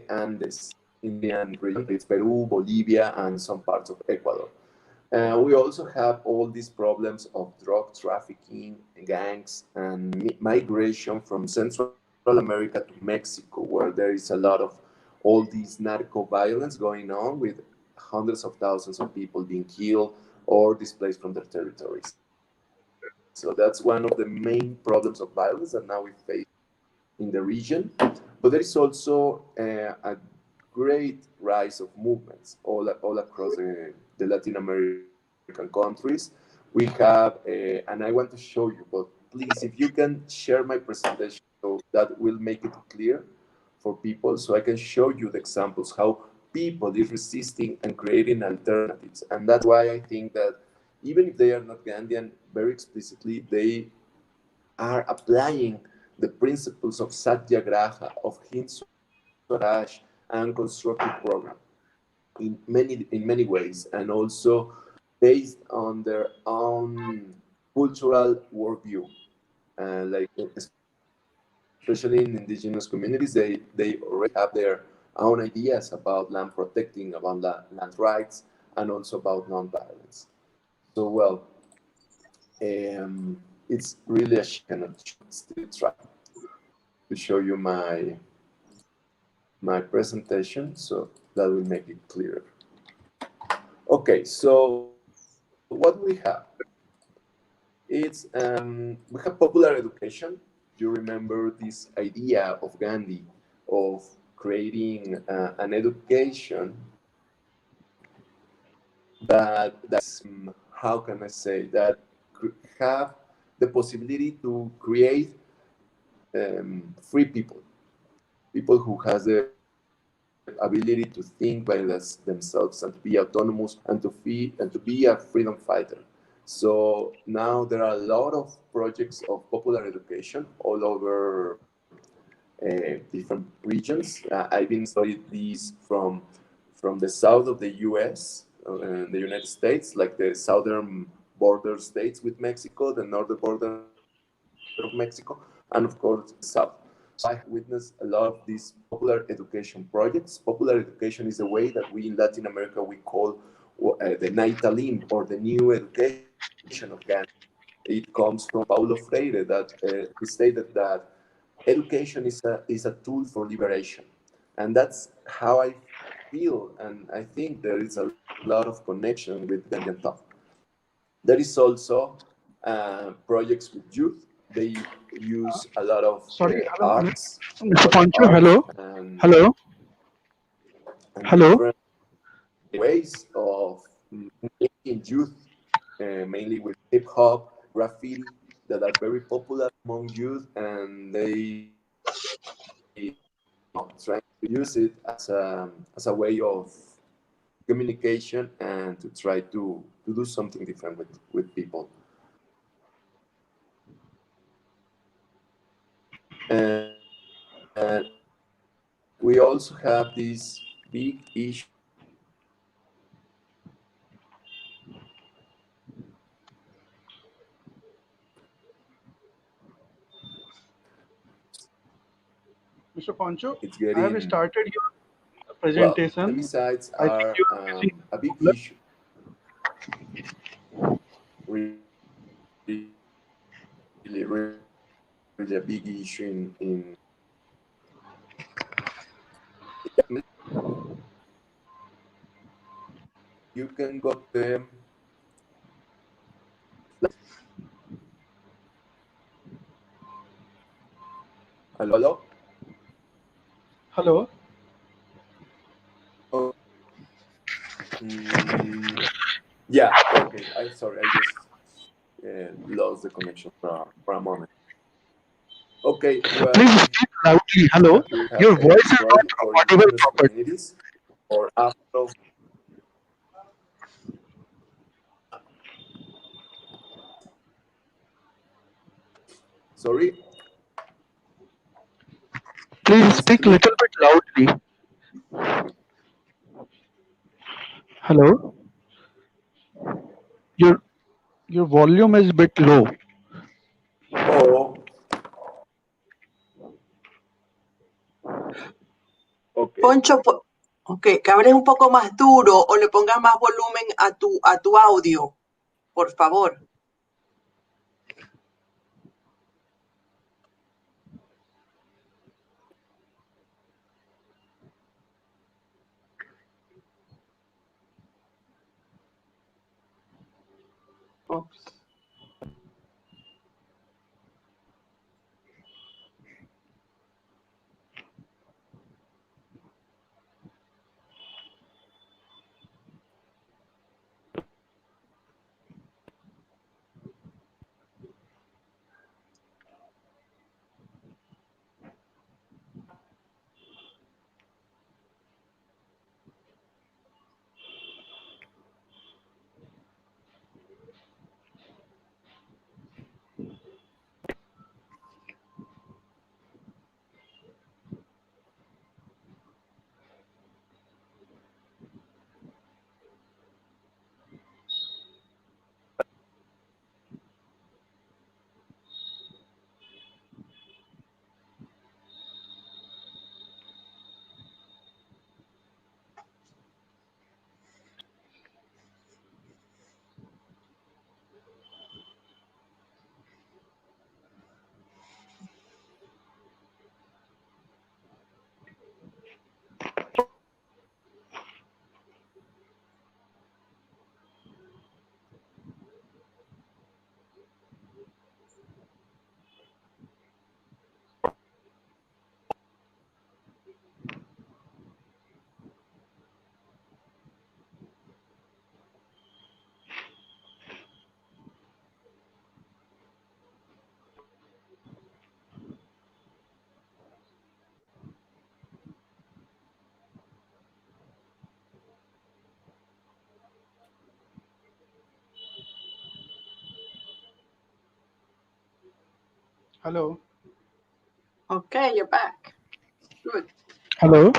Andes, Indian region. It's Peru, Bolivia, and some parts of Ecuador. We also have all these problems of drug trafficking, gangs, and migration from Central America to Mexico, where there is a lot of all these narco violence going on with hundreds of thousands of people being killed or displaced from their territories. So that's one of the main problems of violence that now we face in the region. But there is also a great rise of movements all across the Latin American countries. We have, and I want to show you, but please, if you can share my presentation, so that will make it clear for people, so I can show you the examples how people is resisting and creating alternatives. And that's why I think that even if they are not Gandhian, very explicitly, they are applying the principles of Satyagraha, of Hind Swaraj, and constructive program in many ways, and also based on their own cultural worldview. Like especially in indigenous communities, they already have their own ideas about land protecting, about land rights, and also about non-violence. So well, it's really a shame I cannot still try to show you my presentation, so that will make it clearer. Okay, so what we have, it's we have popular education. You remember this idea of Gandhi of creating an education that's how can I say that have the possibility to create free people who has the ability to think by themselves and to be autonomous and to be a freedom fighter. So now there are a lot of projects of popular education all over different regions. I've been studying these from the south of the U.S. And the United States, like the southern border states with Mexico, the northern border of Mexico, and of course the south. So I witnessed a lot of these popular education projects. Popular education is a way that we in Latin America we call the Naitalim, or the new education of Ghana. It comes from Paulo Freire, that he stated that education is a tool for liberation. And that's how I feel, and I think there is a lot of connection with Ghanaian thought. There is also projects with youth. They use a lot of
Sorry, hello,
arts,
Mr. Pancho. Hello,
and,
hello,
and
hello.
different ways of making youth, mainly with hip hop, graffiti, that are very popular among youth, and they trying to use it as a way of communication and to try to do something different with people. And, and we also have this big issue.
Mr. Pancho,
It's
I have
getting,
started your
well,
presentation.
femicides
I think
are
you are facing
a big
problem.
issue, really, really, really a big issue in you can go to them. Hello?
Hello.
Oh, yeah, okay. I'm sorry, I just lost the connection for a moment. Okay, well,
Please speak loudly. Hello.
we have
Your voice
a
is not
project for
audible
indigenous
properly.
communities or Afro. Sorry,
Please
is it
speak
clear?
little bit loudly. Hello. Your your volume is bit low.
Oh, okay.
Poncho, ok, que hables un poco más duro o le pongas más volumen a tu audio, por favor. Oops.
Hello.
Okay, you're back. Good.
Hello.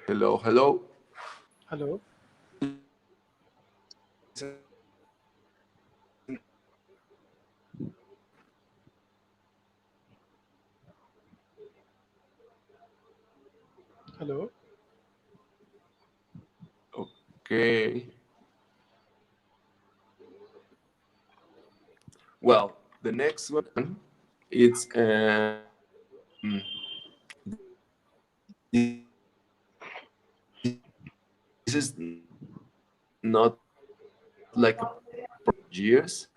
Hello, hello.
Hello. Hello.
Okay. Well, the next one, it's this is not like a years,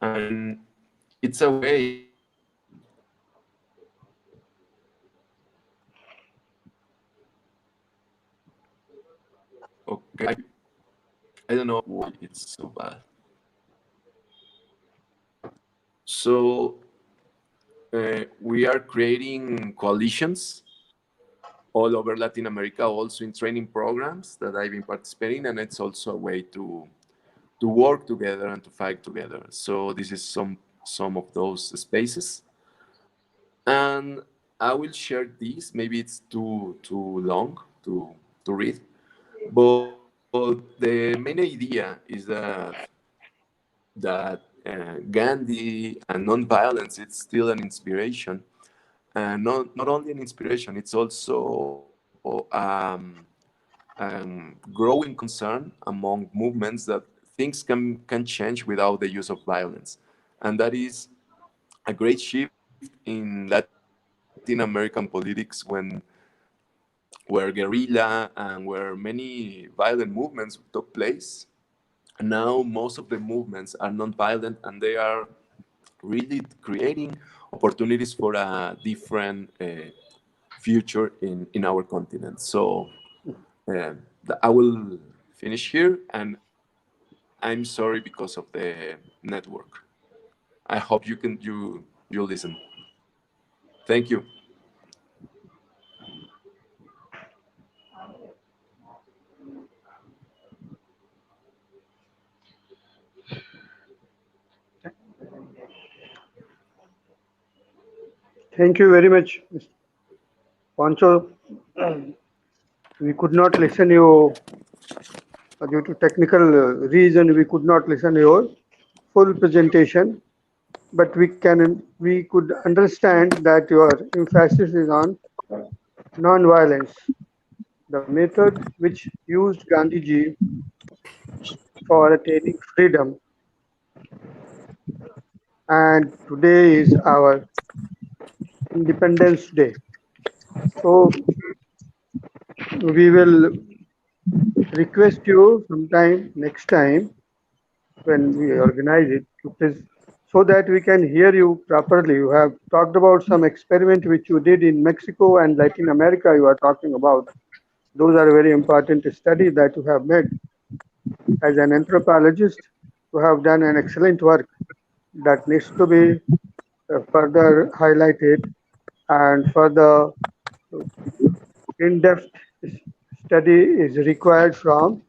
and it's a way. Okay, I don't know why it's so bad. So we are creating coalitions all over Latin America, also in training programs that I've been participating, and it's also a way to work together and to fight together. So this is some of those spaces, and I will share this. Maybe it's too long to read, but the main idea is that Gandhi and nonviolence it's still an inspiration, and not only an inspiration, it's also growing concern among movements that things can change without the use of violence, and that is a great shift in Latin American politics where guerrilla and where many violent movements took place. Now most of the movements are non-violent, and they are really creating opportunities for a different future in our continent. So I will finish here, and I'm sorry because of the network. I hope you listen. Thank you.
Thank you very much, Mr. Pancho. We could not listen you due to technical reason. We could not listen your full presentation, but we could understand that your emphasis is on non-violence, the method which used Gandhiji for attaining freedom. And today is our Independence Day. So we will request you sometime next time when we organize it to please, so that we can hear you properly. You have talked about some experiment which you did in Mexico and Latin America. You are talking about those are very important studies that you have made. As an anthropologist, you have done an excellent work that needs to be further highlighted and further in-depth study is required from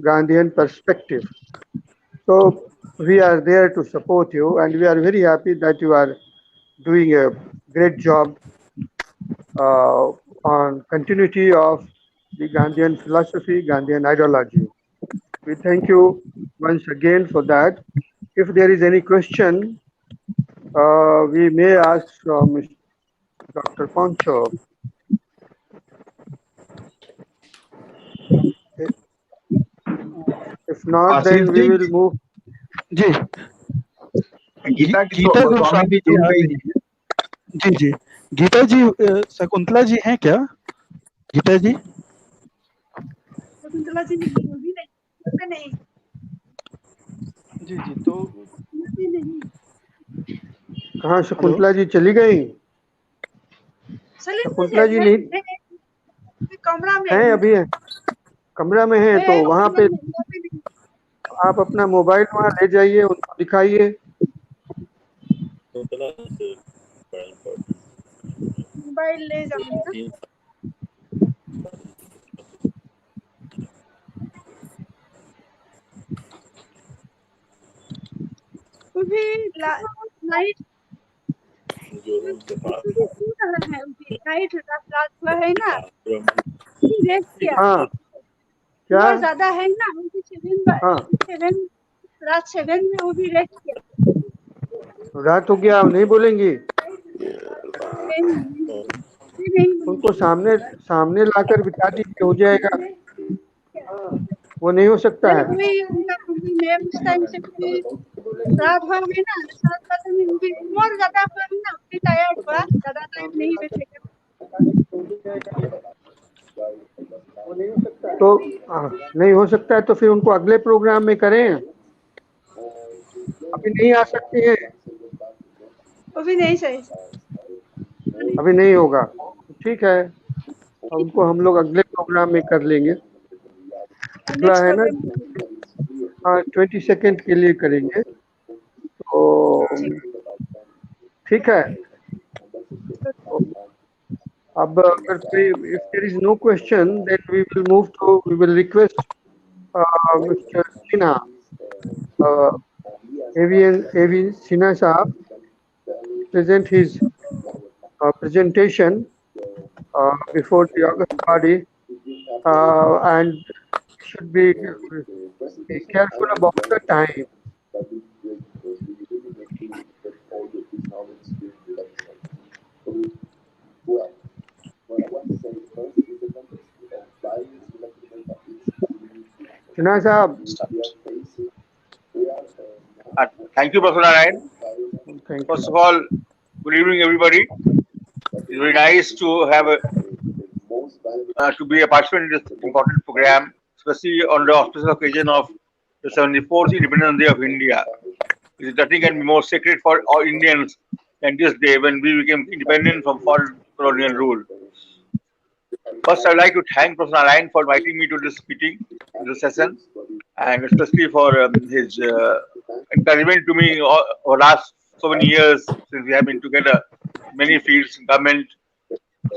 Gandhian perspective. So we are there to support you, and we are very happy that you are doing a great job uh, on continuity of the Gandhian philosophy, Gandhian ideology. We thank you once again for that. If there is any question, we may ask from Dr. Poncho. If not,
Ashish
then we
ji,
will move.
जी
गीता की
गीता
गोस्वामी
गोस्वामी
जी
जी
जुड़
आ
गई
गई
हैं।
हैं। जी जी गीता जी शकुंतला जी हैं क्या? गीता जी
शकुंतला जी नहीं
जी जी तो
नहीं
कहाँ
हेलो
शकुंतला जी चली गई?
सलीम
शकुंतला जी नहीं
कमरा में
है, अभी है, कमरा में है, तो वहां पे
नहीं
आप अपना मोबाइल वहां ले जाइए, उनको दिखाइए।
मोबाइल ले जाऊंगा तो भी लाइट है लाइट रात हुआ है ना रेस्ट किया
हाँ क्या?
उम्र ज्यादा है ना उनकी
हाँ
सेवन रात 7 में वो भी रेस्ट किया
रात हो गया, आप नहीं बोलेंगी?
नहीं
उनको सामने सामने लाकर बिठा दीजिए, हो जाएगा। वो नहीं हो सकता है?
वही उनका मैं उस टाइम से भी रात भर में ना सात बजे में भी उम्र ज्यादा हुआ है ना भी टायर्ड हुआ ज्यादा टाइम नहीं बैठेगा
तो नहीं हो सकता है तो फिर उनको अगले प्रोग्राम में करें। अभी नहीं आ सकती है,
वो भी नहीं सही
अभी नहीं होगा, ठीक है, उनको हम लोग अगले प्रोग्राम में कर लेंगे। अगला
नेक्स्ट
है ना,
प्रोग्राम
हाँ 22 के लिए करेंगे, तो ठीक है। तो अब अगर कोई, if there is no question, then we will request Mr. Sinha, A.V.Sinha Saab, present his presentation before the August body, and should be careful about the time. Sinha Saab.
Thank you, Professor Narayan.
Thank
First
you.
of all, good evening, everybody. It's very nice to have to be a participant in this important program, especially on the auspicious occasion of the 74th Independence Day of India. Nothing can be more sacred for all Indians than this day when we became independent from foreign colonial rule. First, I would like to thank Professor Narayan for inviting me to this meeting, to this session, and especially for his encouragement to me over last so many years since we have been together in many fields, government,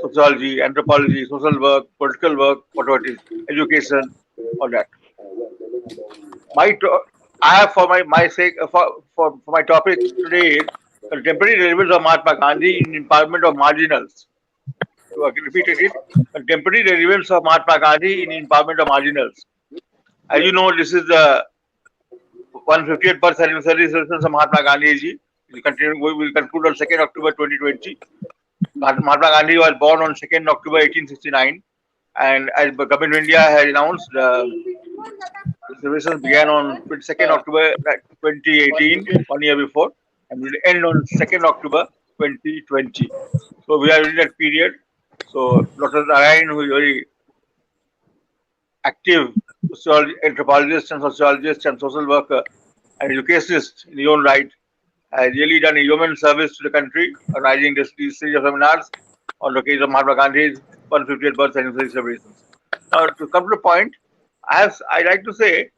sociology, anthropology, social work, political work, whatever it is, education, all that. I have for my sake for my topic today is contemporary relevance of Mahatma Gandhi in empowerment of marginals. So I repeat it: contemporary relevance of Mahatma Gandhi in empowerment of marginals. As you know, this is the 150th birth anniversary celebration of Mahatma Gandhi ji. We will conclude on 2nd October 2020. Mahatma Gandhi was born on 2nd October 1869, and as the government of India has announced, the celebrations began on 22nd October 2018, 1 year before, and will end on 2nd October 2020. So we are in that period. So Dr. Narayan, who is very active anthropologist and sociologist and social worker and educationist in his own right, has really done a human service to the country, organizing these series of seminars on the occasion of Mahatma Gandhi's 150th birth anniversary celebrations. Now, to come to the point, I like to say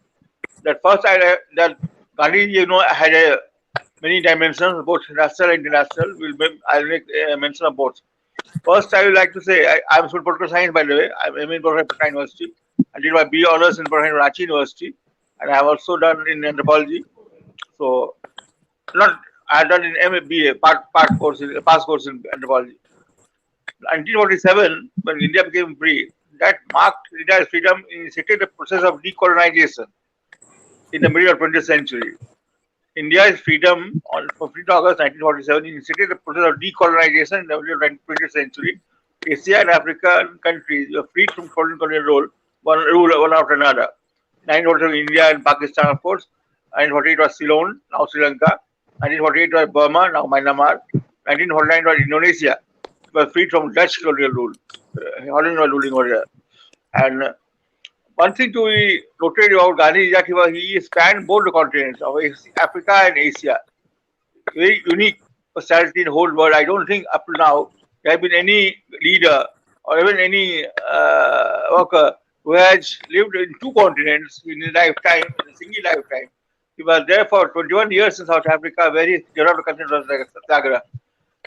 that first, that Gandhi, had many dimensions, both national and international. I'll make a mention of both. First, I would like to say, I'm from political science, by the way. I'm in Patna University. I did my B honors in Ranchi University, and I have also done in anthropology. So, not I have done in MBA part course in past course in anthropology. 1947, when India became free, that marked India's freedom, initiated the process of decolonization in the middle of 20th century. India's freedom on 15th August 1947 initiated the process of decolonization in the middle of 20th century. Asia and African countries were freed from colonial rule, one after another. 1947 India and Pakistan, of course. 1948 was Ceylon, now Sri Lanka. 1948 was Burma, now Myanmar. 1949 was Indonesia, was freed from Dutch colonial rule. Holland was ruling over there. And one thing to be noted about Gandhi is that he spanned both the continents of Africa and Asia. Very unique personality in the whole world. I don't think up to now there has been any leader or even any worker who has lived in two continents in a lifetime, in a single lifetime. He was there for 21 years in South Africa, where he developed a concept of Satyagraha.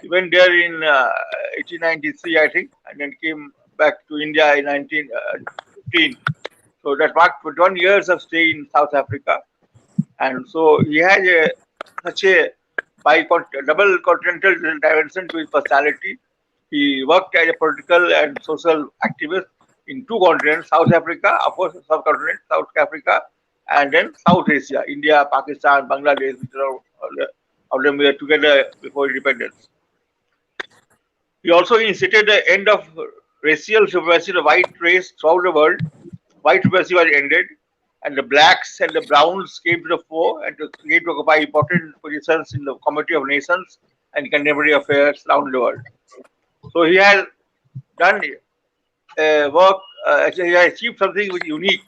He went there in 1893, I think, and then came back to India in 1915. So that marked 21 years of stay in South Africa. And so he has such a double continental dimension to his personality. He worked as a political and social activist in two continents, South Africa, of course, subcontinent, South Africa, and then South Asia, India, Pakistan, Bangladesh, which are all of them were together before independence. He also initiated the end of racial supremacy of the white race throughout the world. White supremacy was ended, and the blacks and the browns came to the fore and came to occupy important positions in the Committee of Nations and contemporary affairs around the world. So he has done work, actually he has achieved something which is unique.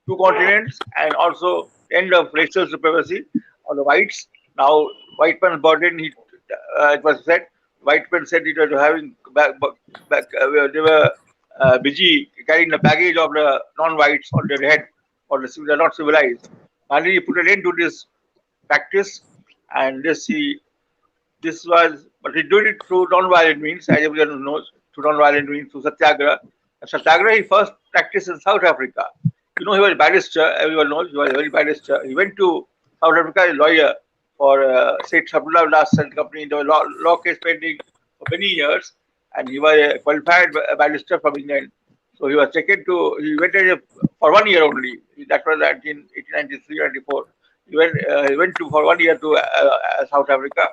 Two continents and also end of racial supremacy of the whites. Now, white man's burden, it was said, white men said it was having they were busy carrying the baggage of the non-whites on their head, or they are not civilized. Gandhi he put an end to this practice, and but he did it through non-violent means, as everyone knows, through non-violent means, through Satyagraha. And Satyagraha he first practiced in South Africa. He was a barrister, everyone knows, he was a very barrister. He went to South Africa as a lawyer for State Shakuntala Last Company. There was law case pending for many years, and he was a qualified barrister from England. So he was he went for 1 year only. That was 1893-94. He went for 1 year to South Africa.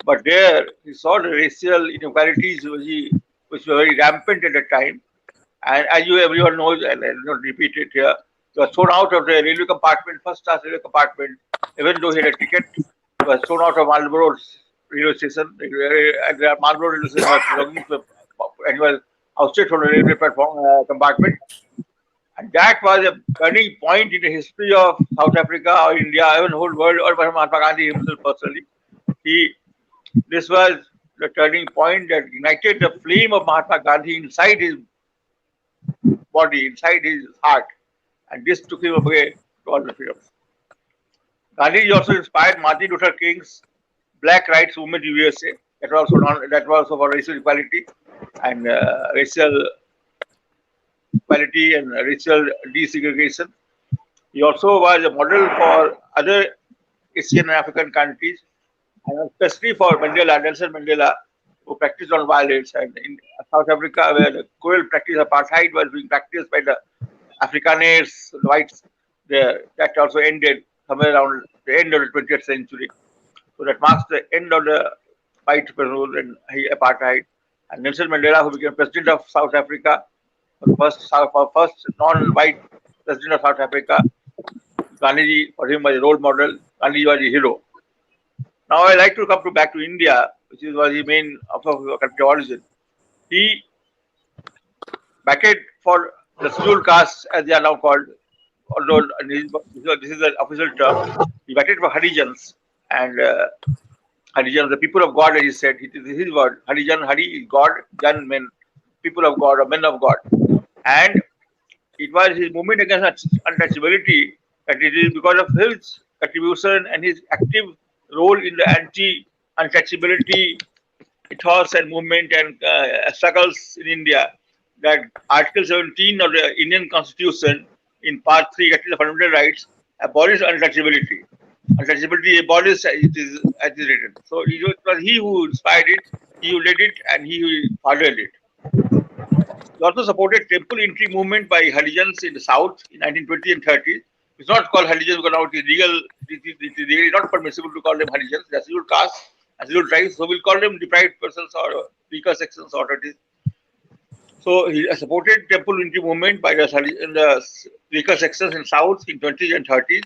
But there he saw the racial inequalities which were very rampant at the time. And as everyone knows, and I will not repeat it here, he was thrown out of the railway compartment, first class railway compartment, even though he had a ticket. He was thrown out of Marlborough railway station. And the Marlborough railway station was belonging to, and he was ousted from the railway platform compartment. And that was a turning point in the history of South Africa or India, even the whole world, or Mahatma Gandhi himself personally. This was the turning point that ignited the flame of Mahatma Gandhi inside his body, inside his heart, and this took him away to all the freedoms. Gandhi also inspired Martin Luther King's Black Rights Movement in USA. That was also for racial equality and racial equality and racial desegregation. He also was a model for other Asian and African countries, and especially for Nelson Mandela, who practiced non-violence. And in South Africa, where the cruel practice of apartheid was being practiced by the Afrikaners, the whites, that also ended somewhere around the end of the 20th century. So that marks the end of the white rule and apartheid. And Nelson Mandela, who became president of South Africa, first non-white president of South Africa, Gandhi for him was a role model. Gandhi was a hero. Now I like to come back to India, which was the main of country origin. He batted for the scheduled castes, as they are now called, although this is an official term. He batted for Harijans, and Harijans, the people of God, as he said, this is his word. Harijan, Hari is God, Jan, men, people of God or men of God. And it was his movement against untouchability that it is because of his contribution and his active role in the anti-untouchability ethos and movement and struggles in India that Article 17 of the Indian Constitution in Part 3, that is the fundamental rights, abolished untouchability. Untouchability abolished, it is as it is written. So it was he who inspired it, he who led it, and he who fathered it. He also supported temple entry movement by Harijans in the south in 1920 and 30. It's not called Harijans because now it is legal. It is not permissible to call them Harijans. They are scheduled caste, scheduled tribes. So we'll call them deprived persons or weaker sections or it is. So he supported temple entry movement by the weaker sections in south in 20s and 30s,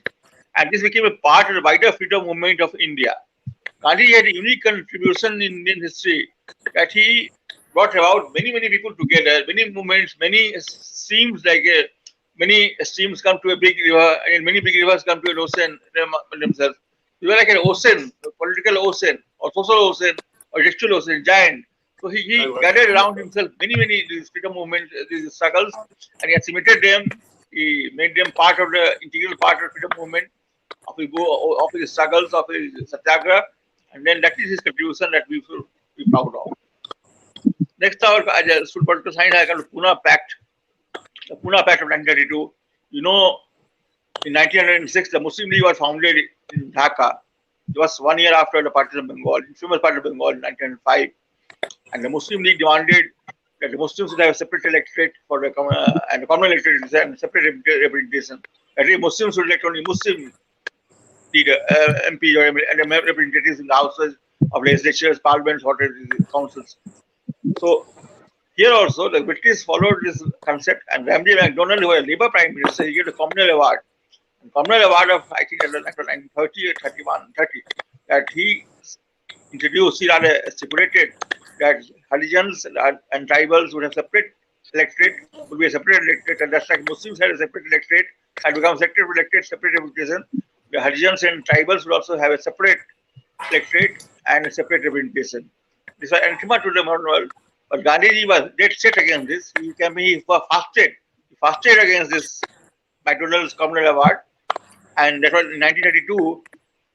and this became a part of the wider freedom movement of India. Gandhi had a unique contribution in Indian history that he brought about many people together, many movements, many streams many streams come to a big river, and many big rivers come to an ocean themselves. They were like an ocean, a political ocean, or social ocean, or textual ocean, giant. So he gathered around himself many these freedom movements, these struggles, and he assimilated them. He made them part of the integral part of the freedom movement of his struggles, of his satyagraha, and then that is his contribution that we should be proud of. Next, as a student political science, I come to Pune Pact. The Pune Pact of 1932. You know, in 1906, the Muslim League was founded in Dhaka. It was 1 year after the partition of Bengal, infamous partition of Bengal in 1905. And the Muslim League demanded that the Muslims should have a separate electorate for the and the common electorate and separate representation. That is, Muslims should elect only Muslim leader, MP or representatives in the houses of legislatures, parliaments, or councils. So here also the British followed this concept, and Ramsay MacDonald, who was a Labour Prime Minister, he gave a communal award. And communal award of I think 1930 or 31, 30, that he introduced, he rather stipulated that Harijans and tribals would have separate electorate, would be a separate electorate, and that's like Muslims had a separate electorate and become separate electorate, separate representation. The Harijans and tribals would also have a separate electorate and a separate representation. This was anathema to the modern world. But Gandhiji was dead set against this. He fasted against this McDonald's communal award, and that was in 1932.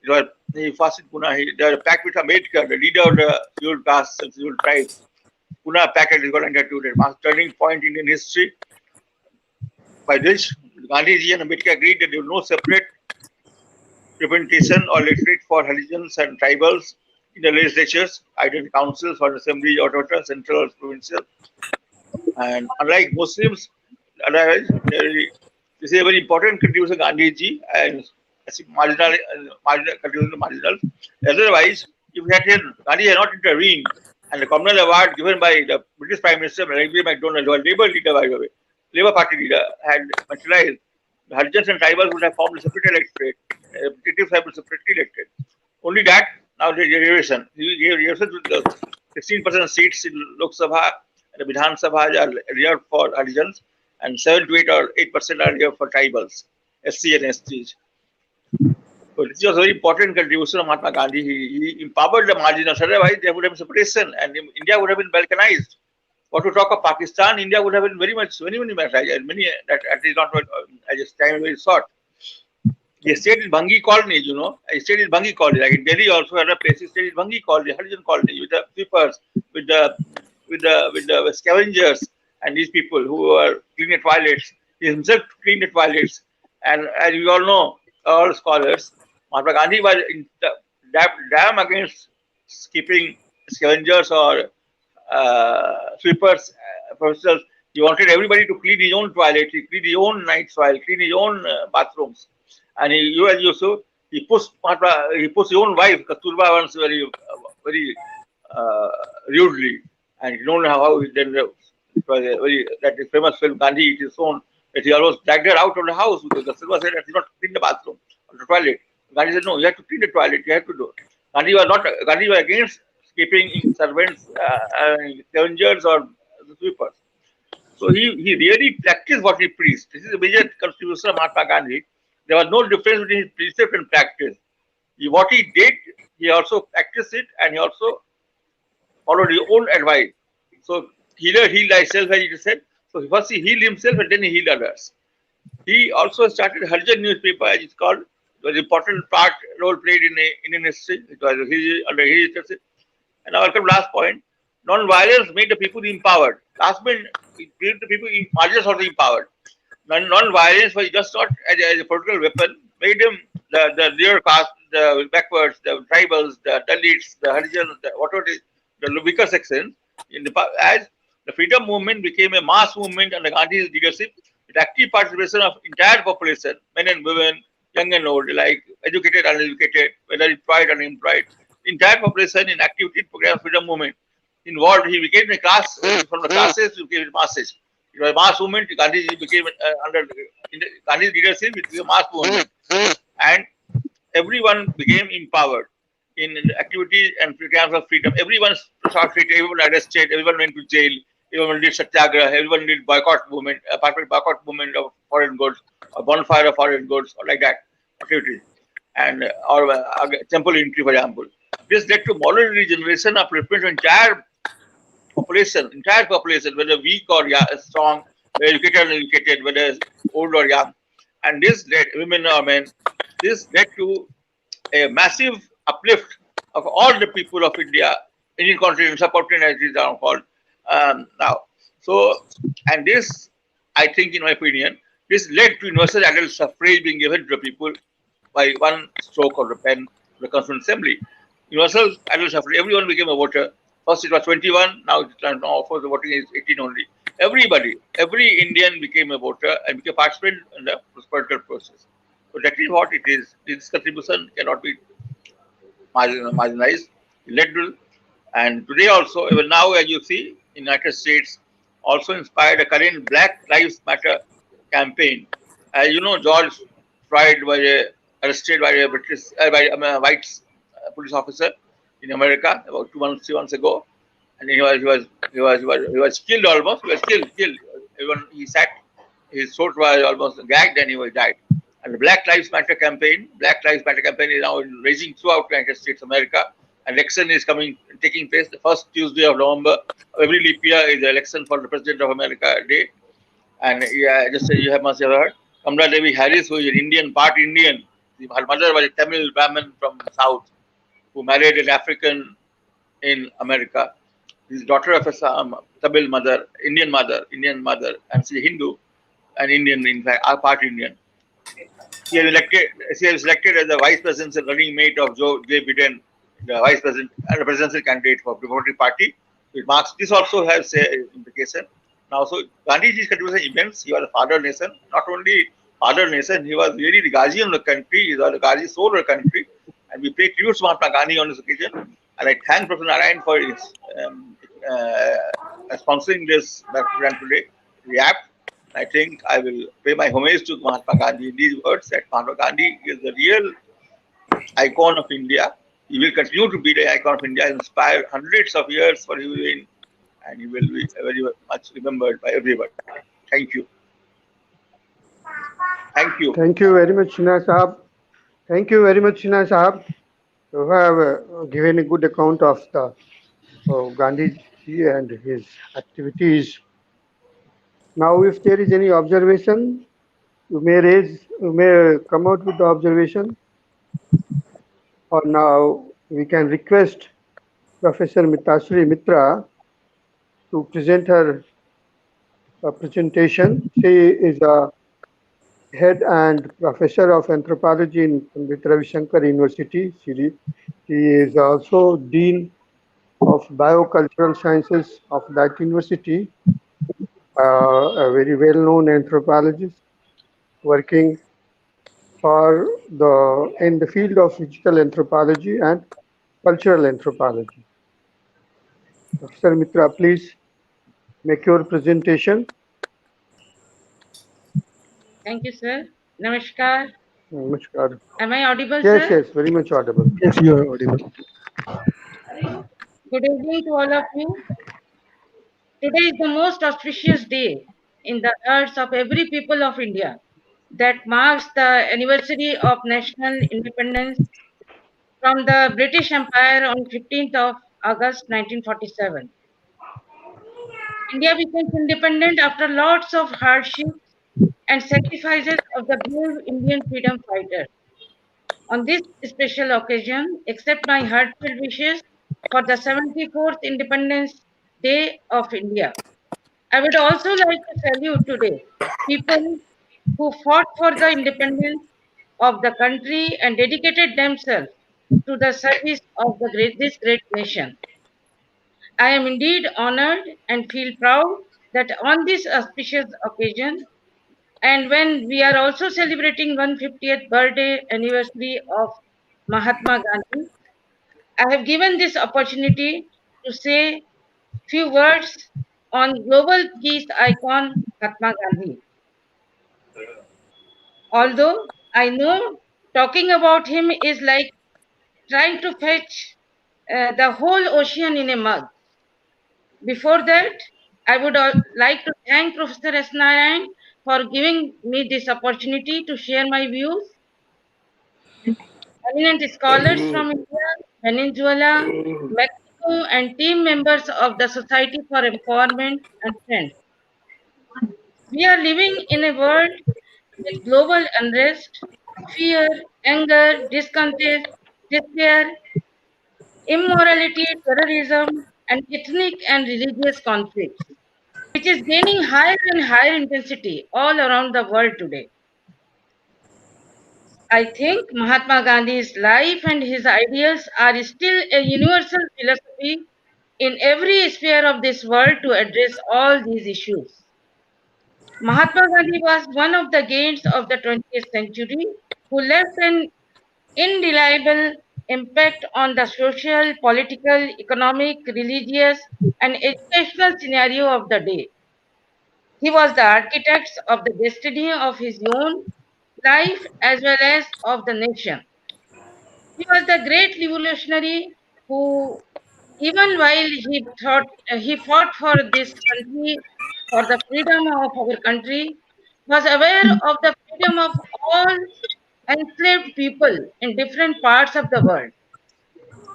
It was he fasted Pune. There was a pact with Ambedkar, the leader of the scheduled castes and scheduled tribes. Pune Pact is got entered to that turning point in Indian history, by which Gandhiji and Ambedkar agreed that there was no separate representation or electorate for Harijans and tribals in the legislatures, either in councils or assembly or central or provincial. And unlike Muslims, otherwise, this is a very important contribution of Gandhiji and marginal contribution to marginal. Otherwise, if Gandhi had not intervened, and the communal award given by the British Prime Minister Ramsay MacDonald, who was Labour leader by the way, Labour Party leader, had materialized, the Harijans and tribals would have formed a separate electorate. Representatives have been separately elected. Only that, now the reservation. He gave reservation to the 16% seats in Lok Sabha and the Vidhan Sabha are reserved for Harijans, and 7 to 8 or 8% are reserved for tribals, SC and STs. So this was a very important contribution of Mahatma Gandhi. He empowered the marginals. Otherwise, there would have been separation, and India would have been balkanized. Or to talk of Pakistan, India would have been very much many that at least not at this time very short. He stayed in Bhangi colony, you know. I stayed in Bhangi colony, like in Delhi also other places. Stayed in Bhangi colony, Harijan colony, with the sweepers, with the scavengers, and these people who were cleaning the toilets. He himself cleaned the toilets, and as you all know, all scholars, Mahatma Gandhi was damn against keeping scavengers or sweepers, professionals. He wanted everybody to clean his own toilet, he clean his own night soil, clean his own bathrooms. And he pushed his own wife Kasturba once very rudely, and you don't know how he then it was that famous film Gandhi It Is Own, that he almost dragged her out of the house because Kasturba said that he not clean the bathroom or the toilet. Gandhi said no, you have to clean the toilet, you have to do it. Gandhi was against keeping servants, scavengers or sweepers. So he really practiced what he preached. This is a major contribution of Mahatma Gandhi. There was no difference between his precept and practice. What he did, he also practiced it, and he also followed his own advice. So healer heal thyself, as he said. So first he healed himself and then he healed others. He also started Harijan newspaper, as it's called. It was an important role played in Indian history. It was under his leadership. And I'll come to last point. Non-violence made the people empowered. Last minute, it made the people marginals also empowered. Non-violence was just not as a political weapon, made them the lower caste, the backwards, the tribals, the Dalits, the Harijans, whatever it is, the weaker sections. As the freedom movement became a mass movement under Gandhi's leadership, with active participation of entire population, men and women, young and old, like educated, uneducated, whether employed, unemployed, entire population in activity program freedom movement involved. He became a class from the classes to became masses. It was a mass movement. Gandhi became under Gandhi's leadership. It became a mass movement, and everyone became empowered in activities and programs of freedom. Everyone sought freedom. Everyone arrested. Everyone went to jail. Everyone did satyagraha. Everyone did boycott movement, boycott movement of foreign goods, or bonfire of foreign goods, or like that activities, and or temple entry, for example. This led to moral regeneration of entire population, whether weak or strong, whether educated or uneducated, whether old or young. And this led, women or men, this led to a massive uplift of all the people of India, Indian continent, subcontinent as it is now called now. So, and this, I think, in my opinion, this led to universal adult suffrage being given to the people by one stroke of the pen of the Constituent Assembly. Universal adult suffrage, everyone became a voter. First it was 21, now of course the voting is 18 only. Everybody, every Indian became a voter and became a participant in the political process. So that is what it is. This contribution cannot be marginalized, illegal. And today also, even now, as you see, United States also inspired a current Black Lives Matter campaign. As you know, George Floyd was arrested by a white police officer in America about 2 months, 3 months ago, and he was killed almost. He was killed. Even he sat, his throat was almost gagged, and he was died. And the Black Lives Matter campaign is now raging throughout the United States of America. Election is taking place the first Tuesday of November. Every leap year is the election for the President of America Day. And yeah, just you must have heard. Kamala Devi Harris, who is an Indian, part Indian. Her mother was a Tamil Brahmin from the South who married an African in America. His daughter of a Tamil mother, Indian mother, and she's Hindu, and Indian, in fact, part Indian. She was elected as the vice presidential running mate of Joe J. Biden, the vice president and the presidential candidate for the Democratic Party. It marks this also has implication. Now, so Gandhiji's contribution immense. He was a father nation, not only father nation, he was really the guardian of the country. He was the guardian soul of the country, and we pay tribute to Mahatma Gandhi on this occasion. And I thank Professor Narayan for his sponsoring this program today. The app. I think I will pay my homage to Mahatma Gandhi in these words that Mahatma Gandhi is the real icon of India. He will continue to be the icon of India, inspired hundreds of years for his reign, and he will be very much remembered by everyone. Thank you. Thank you.
Thank you very much, Sinha Sahab. Thank you very much, Sinha Sahab. You have given a good account of the Gandhiji and his activities. Now, if there is any observation, you may come out with the observation, or now we can request Professor Mitashri Mitra to present her presentation. She is a head and professor of anthropology in Pandit Ravi Shankar University. She is also dean of biocultural sciences of that university, a very well-known anthropologist working in the field of digital anthropology and cultural anthropology. Professor Mitra, please make your presentation.
Thank you, sir. Namaskar.
Namaskar.
Am I audible,
Yes,
sir?
yes, very much audible.
Yes, you are audible.
Good evening to all of you. Today is the most auspicious day in the hearts of every people of India that marks the anniversary of national independence from the British Empire on 15th of August 1947. India became independent after lots of hardships and sacrifices of the brave Indian freedom fighters. On this special occasion, accept my heartfelt wishes for the 74th Independence Day of India. I would also like to salute today people who fought for the independence of the country and dedicated themselves to the service of this great nation. I am indeed honored and feel proud that on this auspicious occasion, and when we are also celebrating 150th birthday anniversary of Mahatma Gandhi, I have given this opportunity to say few words on global peace icon Mahatma Gandhi. Although I know talking about him is like trying to fetch the whole ocean in a mug. Before that, I would like to thank Professor S. Narayan for giving me this opportunity to share my views. Eminent scholars from India, Venezuela, Mexico, and team members of the Society for Empowerment and Friends. We are living in a world with global unrest, fear, anger, discontent, despair, immorality, terrorism, and ethnic and religious conflicts, which is gaining higher and higher intensity all around the world today. I think Mahatma Gandhi's life and his ideals are still a universal philosophy in every sphere of this world to address all these issues. Mahatma Gandhi was one of the giants of the 20th century who left an indelible impact on the social, political, economic, religious, and educational scenario of the day. He was the architect of the destiny of his own life as well as of the nation. He was the great revolutionary who, even while he fought for this country, for the freedom of our country, was aware of the freedom of all enslaved people in different parts of the world.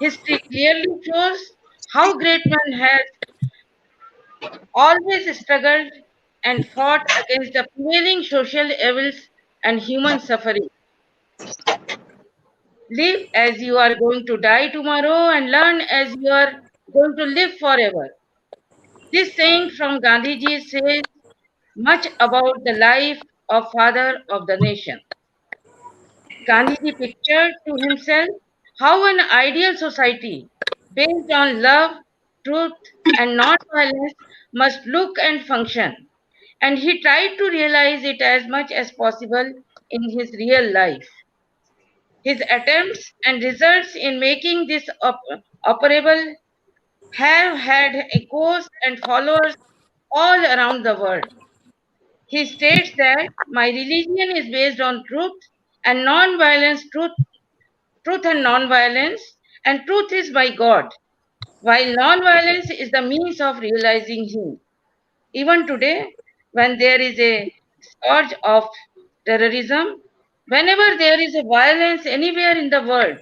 History clearly shows how great man has always struggled and fought against the prevailing social evils and human suffering. Live as you are going to die tomorrow and learn as you are going to live forever. This saying from Gandhiji says much about the life of father of the nation. Gandhiji pictured to himself how an ideal society based on love, truth, and non-violence must look and function, and he tried to realize it as much as possible in his real life. His attempts and results in making this operable have had echoes and followers all around the world. He states that my religion is based on truth and non-violence, truth and non-violence, and truth is my God, while non-violence is the means of realizing Him. Even today, when there is a scourge of terrorism, whenever there is a violence anywhere in the world,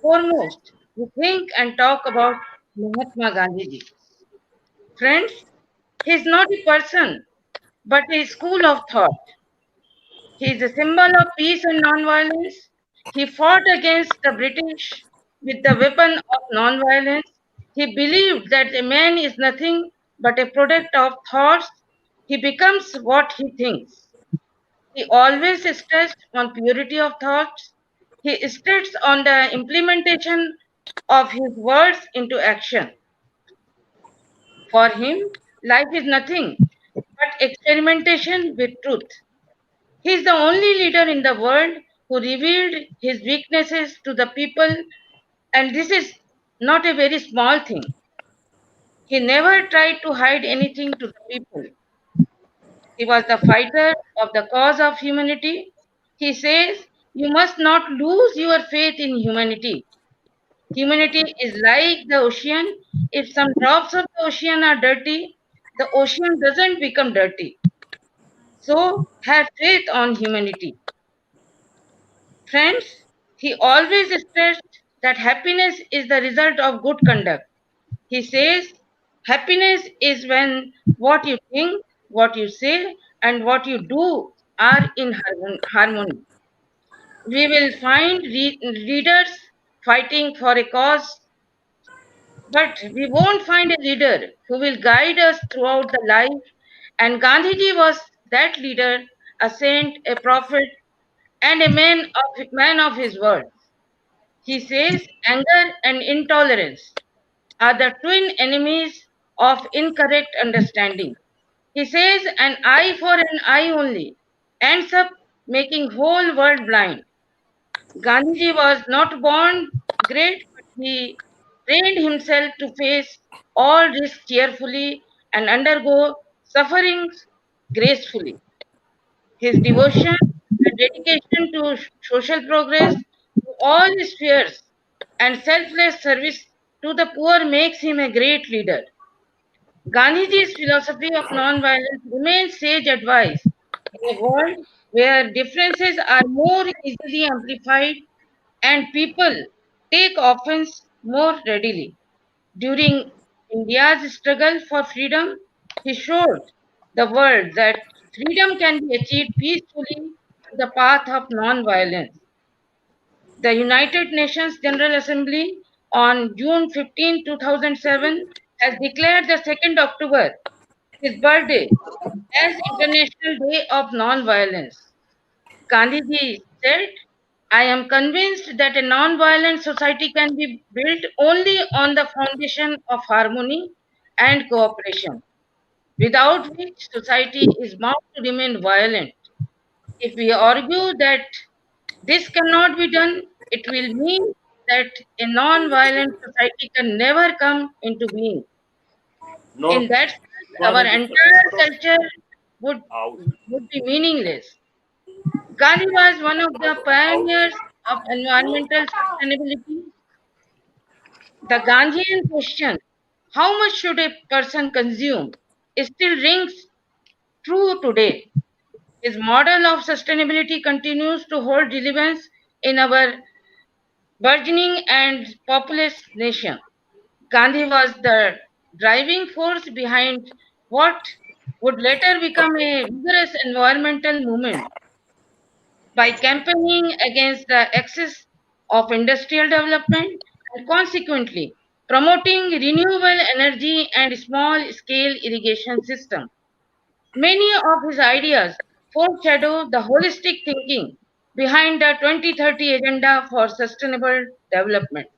foremost we think and talk about Mahatma Gandhi. Friends, he is not a person, but a school of thought. He is a symbol of peace and non-violence. He fought against the British with the weapon of non-violence. He believed that a man is nothing but a product of thoughts. He becomes what he thinks. He always stressed on purity of thoughts. He stressed on the implementation of his words into action. For him, life is nothing but experimentation with truth. He is the only leader in the world who revealed his weaknesses to the people, and this is not a very small thing. He never tried to hide anything to the people. He was the fighter of the cause of humanity. He says, you must not lose your faith in humanity. Humanity is like the ocean. If some drops of the ocean are dirty, the ocean doesn't become dirty. So have faith on humanity. Friends, he always stressed that happiness is the result of good conduct. He says, happiness is when what you think, what you say, and what you do are in harmony. We will find readers fighting for a cause But we won't find a leader who will guide us throughout the life. And Gandhiji was that leader, a saint, a prophet, and a man of his word. He says anger and intolerance are the twin enemies of incorrect understanding. He says an eye for an eye only ends up making whole world blind. Gandhiji was not born great, but he trained himself to face all risks cheerfully and undergo sufferings gracefully. His devotion and dedication to social progress to all his spheres and selfless service to the poor makes him a great leader. Gandhiji's philosophy of non-violence remains sage advice in a world where differences are more easily amplified and people take offense more readily. During India's struggle for freedom, he showed the world that freedom can be achieved peacefully through the path of non-violence. The United Nations General Assembly on June 15, 2007 has declared the 2nd October, his birthday, as International Day of Non-Violence. Gandhiji said, I am convinced that a non-violent society can be built only on the foundation of harmony and cooperation, without which society is bound to remain violent. If we argue that this cannot be done, it will mean that a non-violent society can never come into being. In that sense, our entire culture would, would be meaningless. Gandhi was one of the pioneers of environmental sustainability. The Gandhian question, how much should a person consume, still rings true today. His model of sustainability continues to hold relevance in our burgeoning and populous nation. Gandhi was the driving force behind what would later become a vigorous environmental movement. By campaigning against the excess of industrial development and consequently promoting renewable energy and small scale irrigation systems. Many of his ideas foreshadow the holistic thinking behind the 2030 Agenda for Sustainable Development.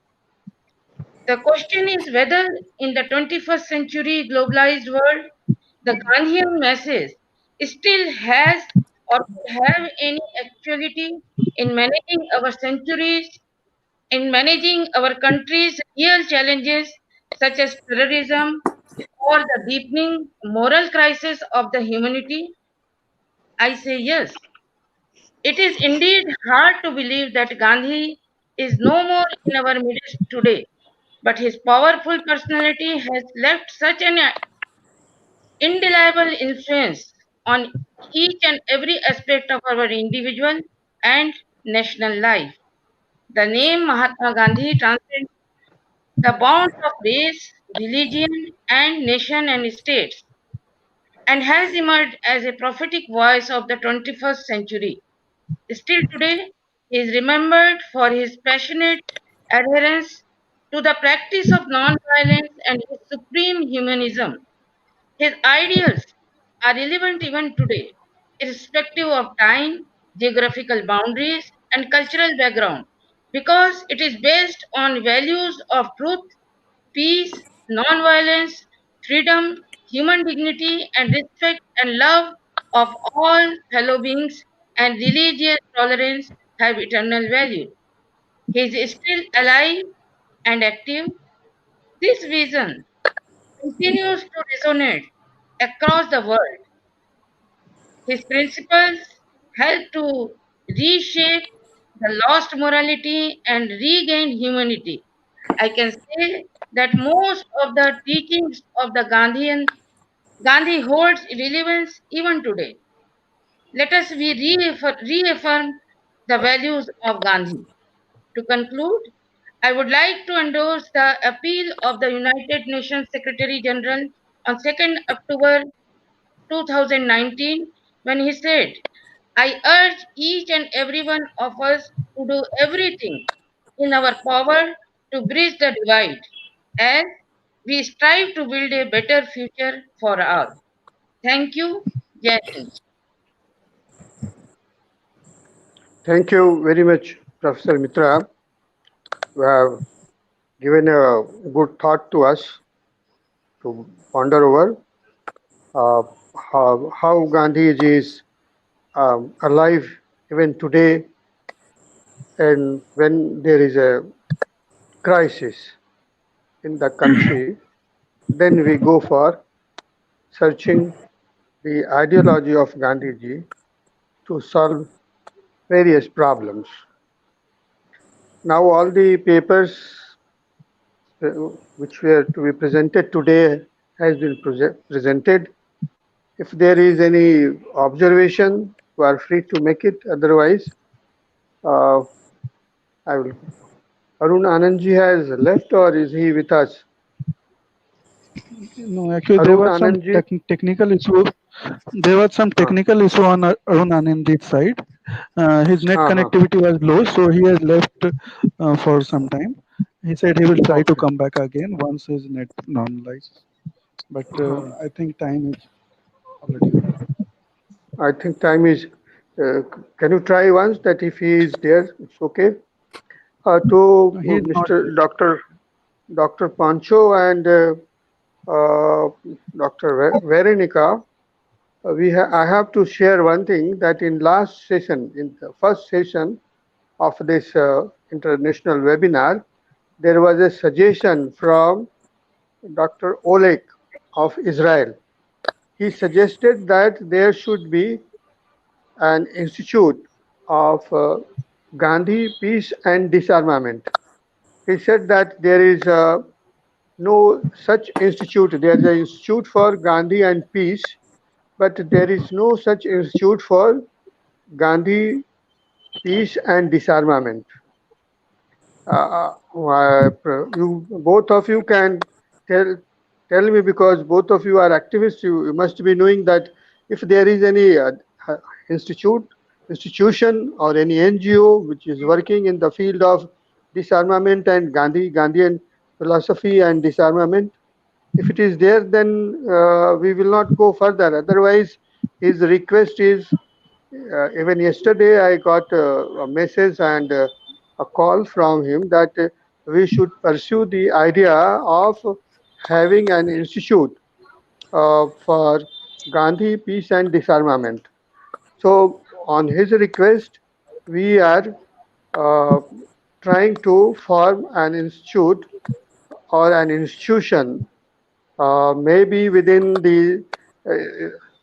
The question is whether in the 21st century globalized world, the Gandhian message still has or could have any actuality in managing our centuries, in managing our country's real challenges such as terrorism or the deepening moral crisis of the humanity. I say yes. It is indeed hard to believe that Gandhi is no more in our midst today, but his powerful personality has left such an indelible influence on each and every aspect of our individual and national life. The name Mahatma Gandhi transcends the bounds of race, religion, and nation and states, and has emerged as a prophetic voice of the 21st century. Still today, he is remembered for his passionate adherence to the practice of non-violence and his supreme humanism. His ideals are relevant even today, irrespective of time, geographical boundaries, and cultural background, because it is based on values of truth, peace, non-violence, freedom, human dignity, and respect and love of all fellow beings, and religious tolerance have eternal value. He is still alive and active. This vision continues to resonate across the world. His principles help to reshape the lost morality and regain humanity. I can say that most of the teachings of the Gandhi holds relevance even today. Let us reaffirm the values of Gandhi. To conclude, I would like to endorse the appeal of the United Nations Secretary General on 2nd October 2019 when he said, I urge each and every one of us to do everything in our power to bridge the divide, as We strive to build a better future for all. Thank you, Jai Hind.
Thank you very much, Professor Mitra. You have given a good thought to us to ponder over uh, how Gandhiji is alive even today, and when there is a crisis in the country, then we go for searching the ideology of Gandhiji to solve various problems. Now, all the papers uh, which were to be presented today has been presented. If there is any observation, you are free to make it. Otherwise, uh, I will. Arun Anandji has left, or is he with us?
No, actually, there
Arun
was some
Anandji.
technical issue. There was some
Uh,
technical issue on Arun Anand's side. His net
uh,
connectivity was low, so he has left for some time. He said he will try to
okay.
come back again once his net normalizes. But I think time is already over.
I think time is. Can you try once that if he is there, it's okay. To
No, he is not
Mr.
there.
Dr. Pancho and uh, Dr. Veronica, I have to share one thing that in last session, in the first session of this international webinar, there was a suggestion from Dr. Oleg of Israel. He suggested that there should be an institute of Gandhi Peace and Disarmament. He said that there is no such institute. There is an institute for Gandhi and peace, but there is no such institute for Gandhi peace and disarmament. You both of you can tell tell me, because both of you are activists. You must be knowing that if there is any uh, institute, institution, or any NGO which is working in the field of disarmament and Gandhian philosophy and disarmament. If it is there, then we will not go further. Otherwise, his request is even yesterday I got a message and a call from him that we should pursue the idea of having an institute for Gandhi peace and disarmament. So, on his request, we are uh, trying to form an institute or an institution, maybe within the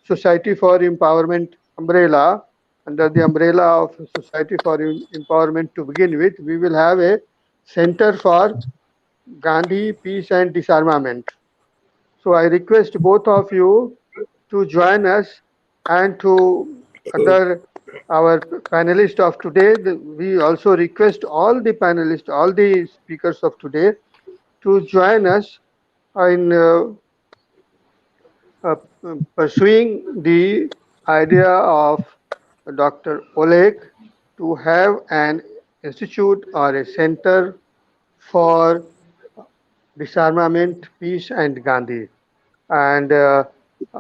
Society for Empowerment umbrella, under the umbrella of Society for Empowerment to begin with, we will have a Center for Gandhi Peace and Disarmament. So I request both of you to join us, and to other our panelists of today. We also request all the panelists, all the speakers of today to join us in uh, pursuing the idea of Dr. Oleg to have an institute or a center for disarmament, peace, and Gandhi. And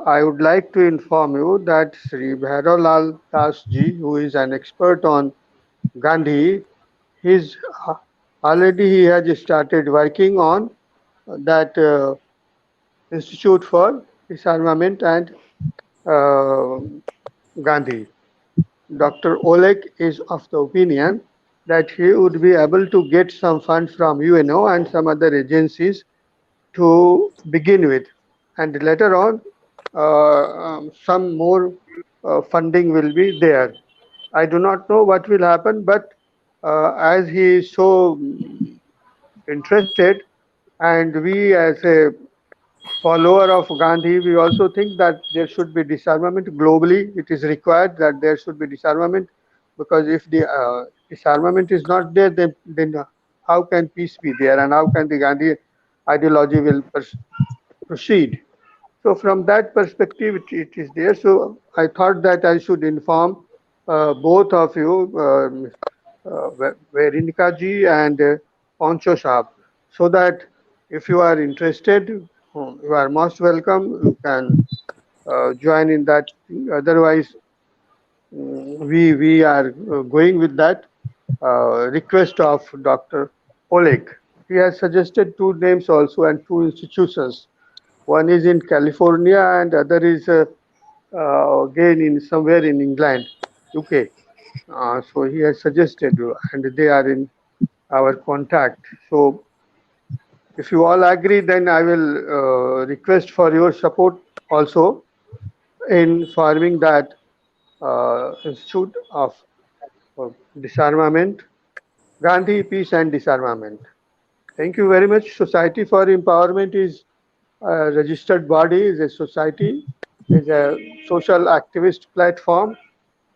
I would like to inform you that Sri Bhairab Lal Das ji, who is an expert on Gandhi, he's already he has started working on that Institute for Disarmament and uh, Gandhi. Dr. Oleg is of the opinion that he would be able to get some funds from UNO and some other agencies to begin with, and later on, some more funding will be there. I do not know what will happen, but as he is so interested, and we as a follower of Gandhi, we also think that there should be disarmament globally. It is required that there should be disarmament, because if the disarmament is not there, then how can peace be there, and how can the Gandhi ideology will proceed? So from that perspective, it is there. So I thought that I should inform both of you, Verinika ji and Pancho Saab, so that If you are interested, you are most welcome. You can join in that thing. Otherwise, we are going with that request of Dr. Oleg. He has suggested two names also and two institutions. One is in California and other is again in somewhere in England, UK. So he has suggested, and they are in our contact. So if you all agree, then I will request for your support also in forming that Institute of Disarmament, Gandhi Peace and Disarmament. Thank you very much. Society for Empowerment is a registered body, is a society, is a social activist platform.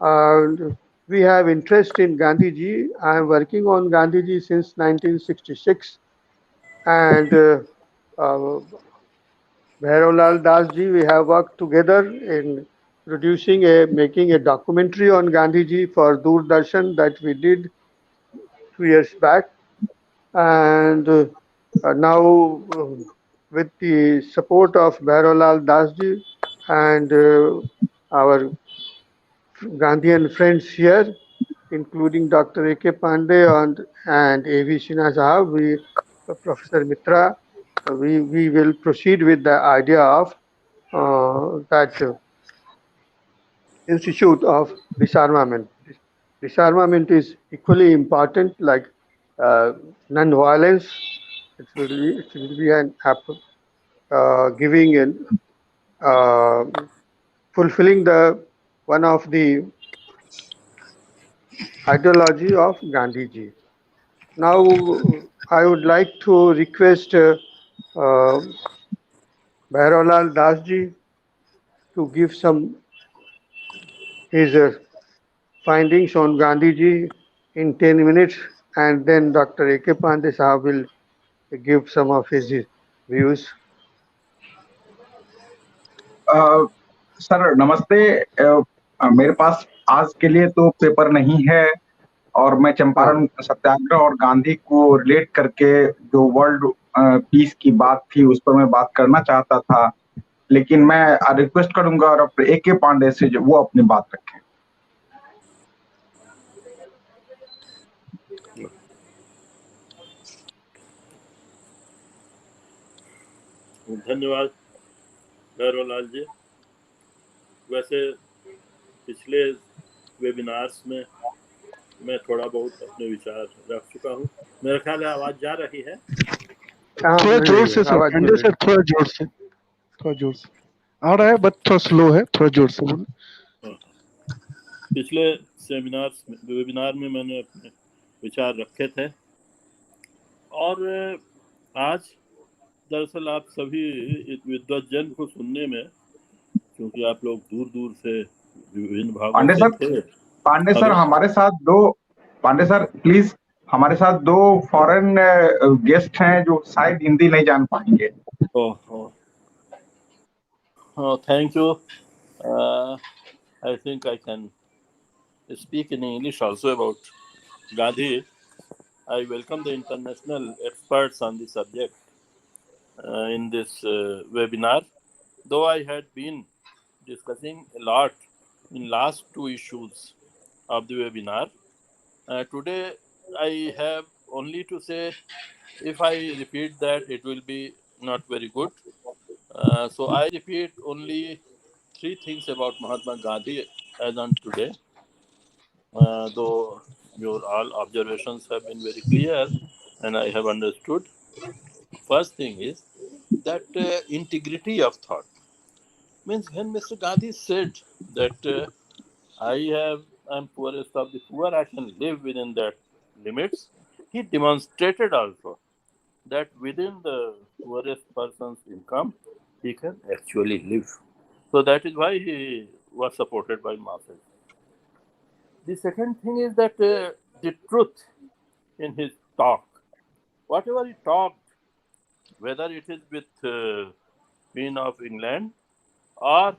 And we have interest in Gandhiji. I am working on Gandhiji since 1966, and uh, Bhairab Lal Das ji, we have worked together in making a documentary on Gandhiji for Doordarshan that we did 2 years back. And now, with the support of Bhairab Lal Das ji and our Gandhian friends here, including Dr. A.K. Pandey and A.V.Sinha Sahab, Professor Mitra, we will proceed with the idea of that Institute of Disarmament. Disarmament is equally important, like non-violence. It will be an giving and uh, fulfilling the one of the ideology of Gandhiji. Now, I would like to request uh, Bhairab Das ji to give some his findings on Gandhiji in 10 minutes, and then Dr. A.K. Pandey Sahab will give some of his views.
Sir नमस्ते। मेरे पास आज के लिए तो paper नहीं है, और मैं
हाँ,
चंपारण सत्याग्रह और गांधी को रिलेट करके जो वर्ल्ड पीस की बात थी उस पर मैं बात करना चाहता था, लेकिन मैं रिक्वेस्ट करूंगा डॉक्टर ए के पांडे से जो वो अपनी बात रखें।
धन्यवाद भैरव लाल जी। वैसे पिछले वेबिनार्स में मैं थोड़ा बहुत अपने विचार रख चुका हूँ। मेरा ख्याल है आवाज जा रही है।
थोड़ा जोर से सर, पांडे सर, थोड़ा जोर से आ रहा है, बट थोड़ा स्लो है, थोड़ा जोर से बोलो।
पिछले वेबिनार में मैंने अपने विचार रखे थे, और आज दरअसल आप सभी विद्वज्जन को सुनने में, क्योंकि आप लोग दूर दूर से विभिन्न भागों से थे।
पांडे सर हमारे साथ पांडे सर प्लीज, हमारे साथ 2 फॉरेन गेस्ट हैं जो शायद हिंदी नहीं जान पाएंगे।
Thank you. I think I can speak in English also about Gandhi. I welcome the international experts on the subject in this webinar. Though I had been discussing a lot in last 2 issues of the webinar, today I have only to say, if I repeat that, it will be not very good. So I repeat only 3 things about Mahatma Gandhi as on today. Though your all observations have been very clear and I have understood. First thing is that integrity of thought. Means when Mr. Gandhi said that I'm poorest of the poor, I can live within that limits, he demonstrated also that within the poorest person's income, he can actually live. So that is why he was supported by masses. The second thing is that the truth in his talk, whatever he talked, whether it is with Queen of England or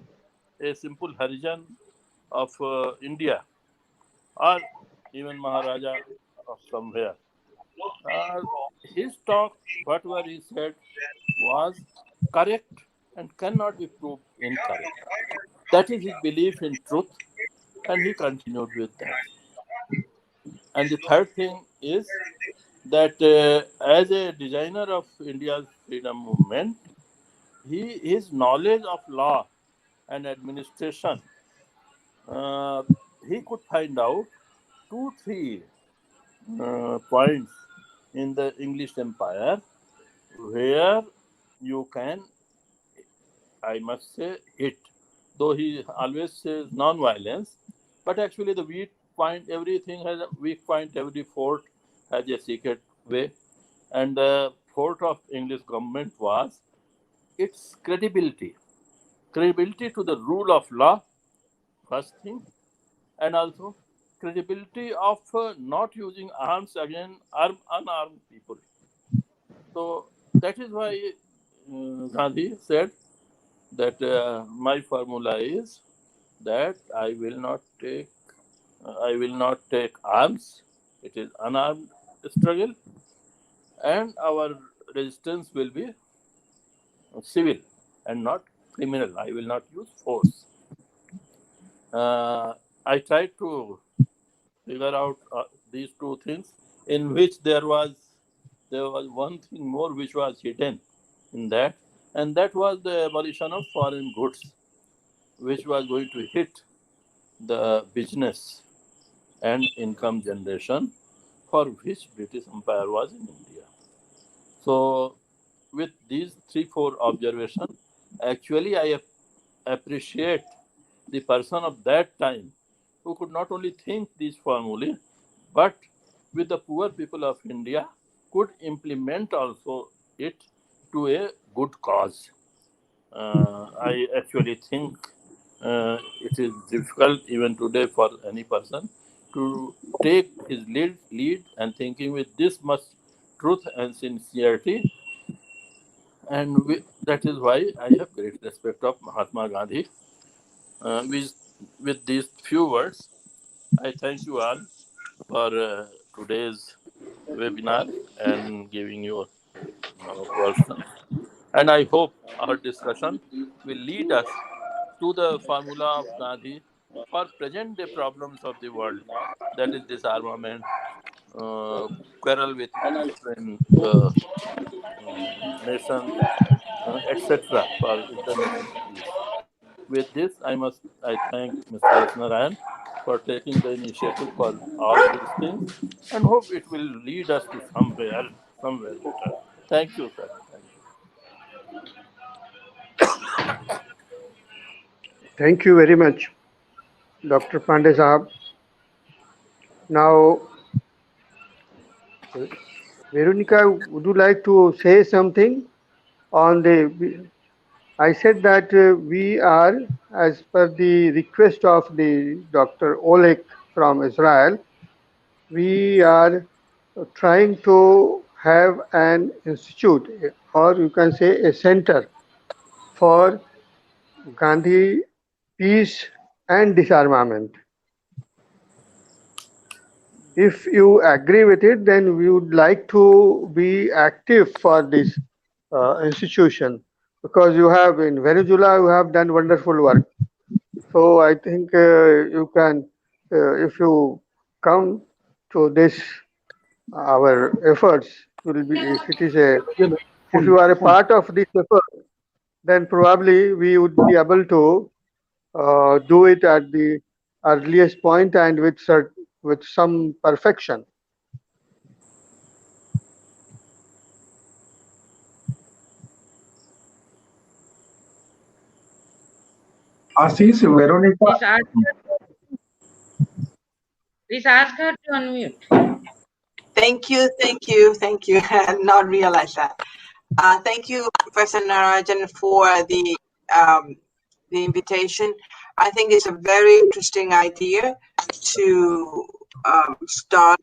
a simple Harijan of India or even Maharaja of somewhere, his talk, whatever he said, was correct and cannot be proved incorrect. That is his belief in truth, and he continued with that. And the third thing is that as a designer of India's freedom movement, his knowledge of law and administration, uh, he could find out two, three points in the English Empire where you can, I must say, hit. Though he always says non-violence, but actually the weak point, everything has a weak point, every fort has a secret way. And the fort of English government was its credibility. Credibility to the rule of law, first thing, and also credibility of not using arms against unarmed people. So that is why Gandhi said that my formula is that I will not take arms. It is unarmed struggle, and our resistance will be civil and not criminal. I will not use force. I tried to figure out these two things, in which there was one thing more which was hidden in that, and that was the abolition of foreign goods, which was going to hit the business and income generation for which British Empire was in India. So, with these 3-4 observations, actually I appreciate the person of that time who could not only think these formulae, but with the poor people of India could implement also it to a good cause. I actually think it is difficult even today for any person to take his lead and thinking with this much truth and sincerity. And that is why I have great respect of Mahatma Gandhi. With these few words, I thank you all for today's webinar and giving your questions. And I hope our discussion will lead us to the formula of Gandhi for present day problems of the world, that is disarmament, quarrel with different nations, etc., for international peace. With this, I thank Mr. S. Narayan for taking the initiative for all these things, and hope it will lead us to somewhere better. Thank you, sir. Thank you.
Thank you very much, Dr. Pandey Sahab. Now, Veronica, would you like to say something on the? I said that we are, as per the request of the Dr. Oleg from Israel, we are trying to have an institute, or you can say a center for Gandhi peace and disarmament. If you agree with it, then we would like to be active for this institution, because you have in Venezuela you have done wonderful work. So I think you can, if you come to this, our efforts will be, if it is a, if you are a part of this effort, then probably we would be able to do it at the earliest point and with some perfection.
Ashish, Veronica,
Please ask please ask her to unmute.
Thank you. I did not realize that. Thank you, Professor Narayan, for the invitation. I think it's a very interesting idea to start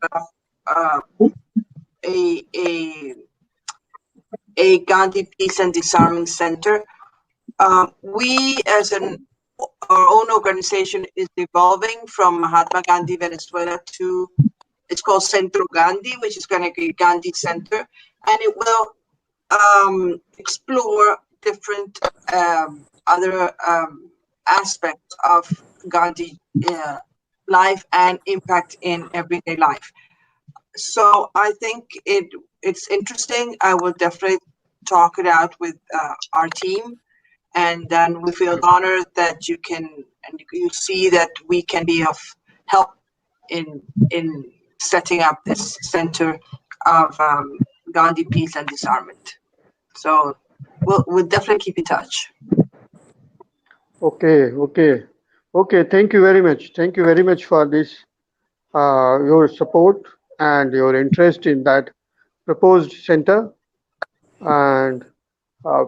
a Gandhi Peace and Disarming Center. We, as our own organization, is evolving from Mahatma Gandhi Venezuela to It's called Centro Gandhi, which is going to be Gandhi Center, and it will explore different other aspects of Gandhi life and impact in everyday life. So I think it's interesting. I will definitely talk it out with our team, and then we feel honored that you see that we can be of help in setting up this center of Gandhi peace and disarmament. So we'll definitely keep in touch.
Okay. Thank you very much. Thank you very much for this, your support and your interest in that proposed center. And uh,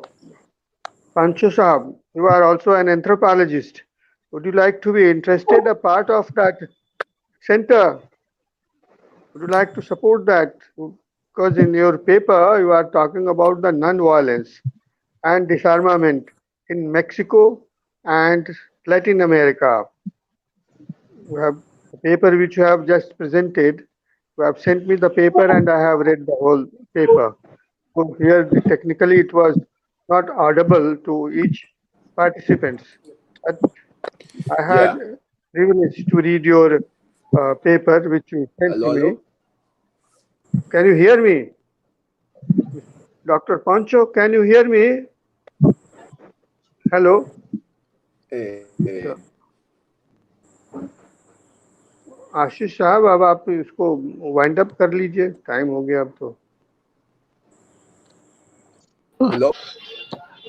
Pancho Sahab, you are also an anthropologist. Would you like to be interested a part of that center? Would you like to support that? Because in your paper, you are talking about the non-violence and disarmament in Mexico and Latin America. You have the paper which you have just presented. You have sent me the paper and I have read the whole paper. So here, technically, it was not audible to each participants. But I had
Yeah.
privilege to read your paper which you sent to
Hello,
me.
hello.
Can you hear me? Dr. Pancho, can you hear me? Hello?
Eh,
आशीष साहब अब आप इसको wind up कर लीजिए time हो गया अब तो
hello.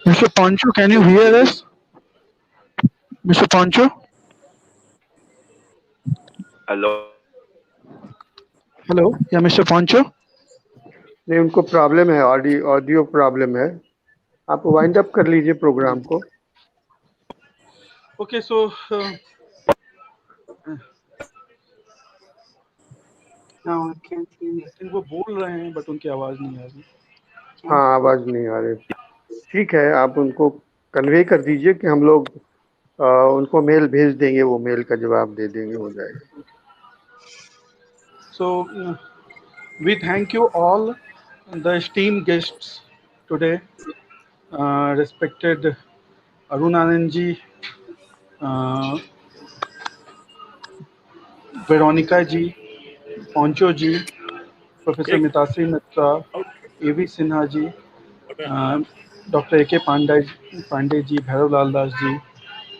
Mr. Pancho, can you
Can you
hear
hear
us?
me?
Mr. Pancho?
Hello.
Hello? Yeah, Mr. Pancho?
नहीं उनको प्रॉब्लम है ऑडियो प्रॉब्लम है आप वाइंड अप कर लीजिए प्रोग्राम को
Okay, so
No, I can't hear you.
I think वो बोल रहे हैं बट उनकी आवाज नहीं आ रही.
हाँ आवाज नहीं आ रही ठीक है आप उनको कन्वे कर दीजिए कि हम लोग उनको मेल भेज देंगे वो मेल का जवाब दे देंगे हो जाएगा
So we thank you all, the esteemed guests today, respected Arun Anand ji, Veronica ji, Poncho ji, Professor Mitashri Mitra, A.V.Sinha ji, Dr. A.K. Pandey ji, Bhairab Lal Das ji,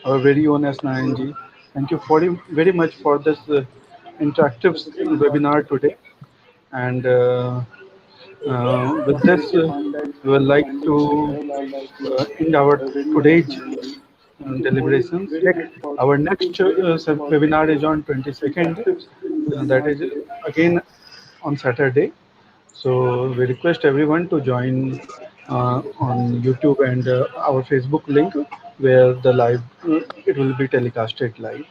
our very own S. Narayan ji. Thank you very much for this interactive webinar today. And with this, we would like to end our today's deliberations. Our next webinar is on 22nd, that is again on Saturday. So we request everyone to join on YouTube and our Facebook link where the live it will be telecasted live.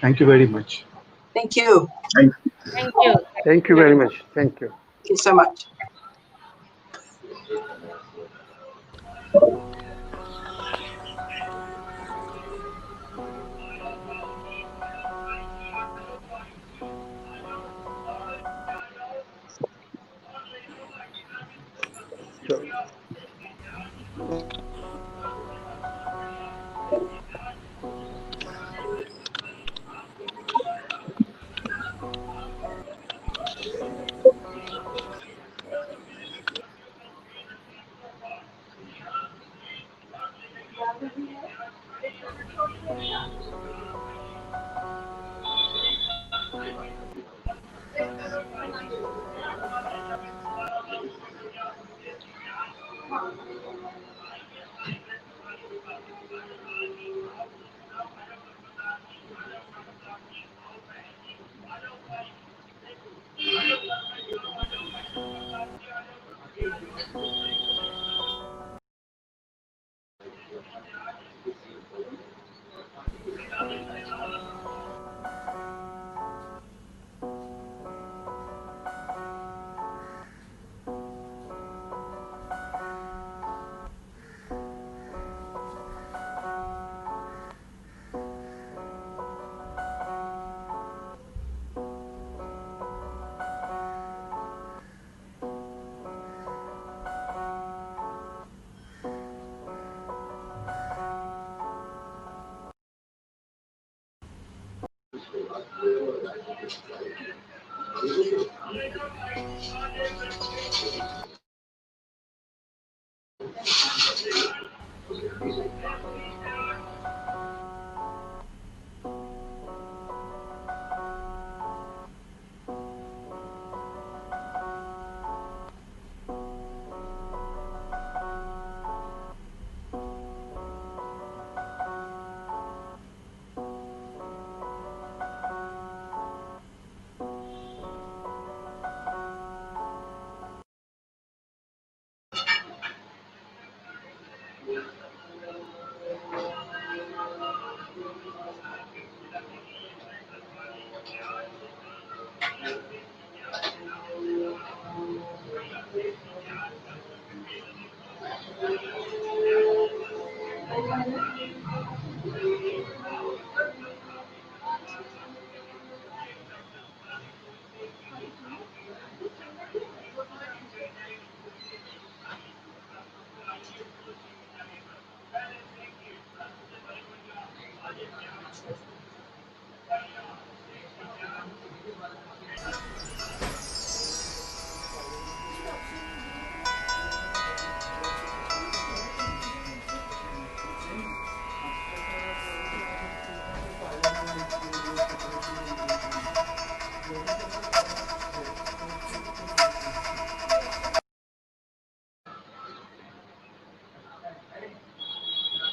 Thank you very much.
Thank you.
Thank
Thank you.
Thank you very much thank you
Thank you so much.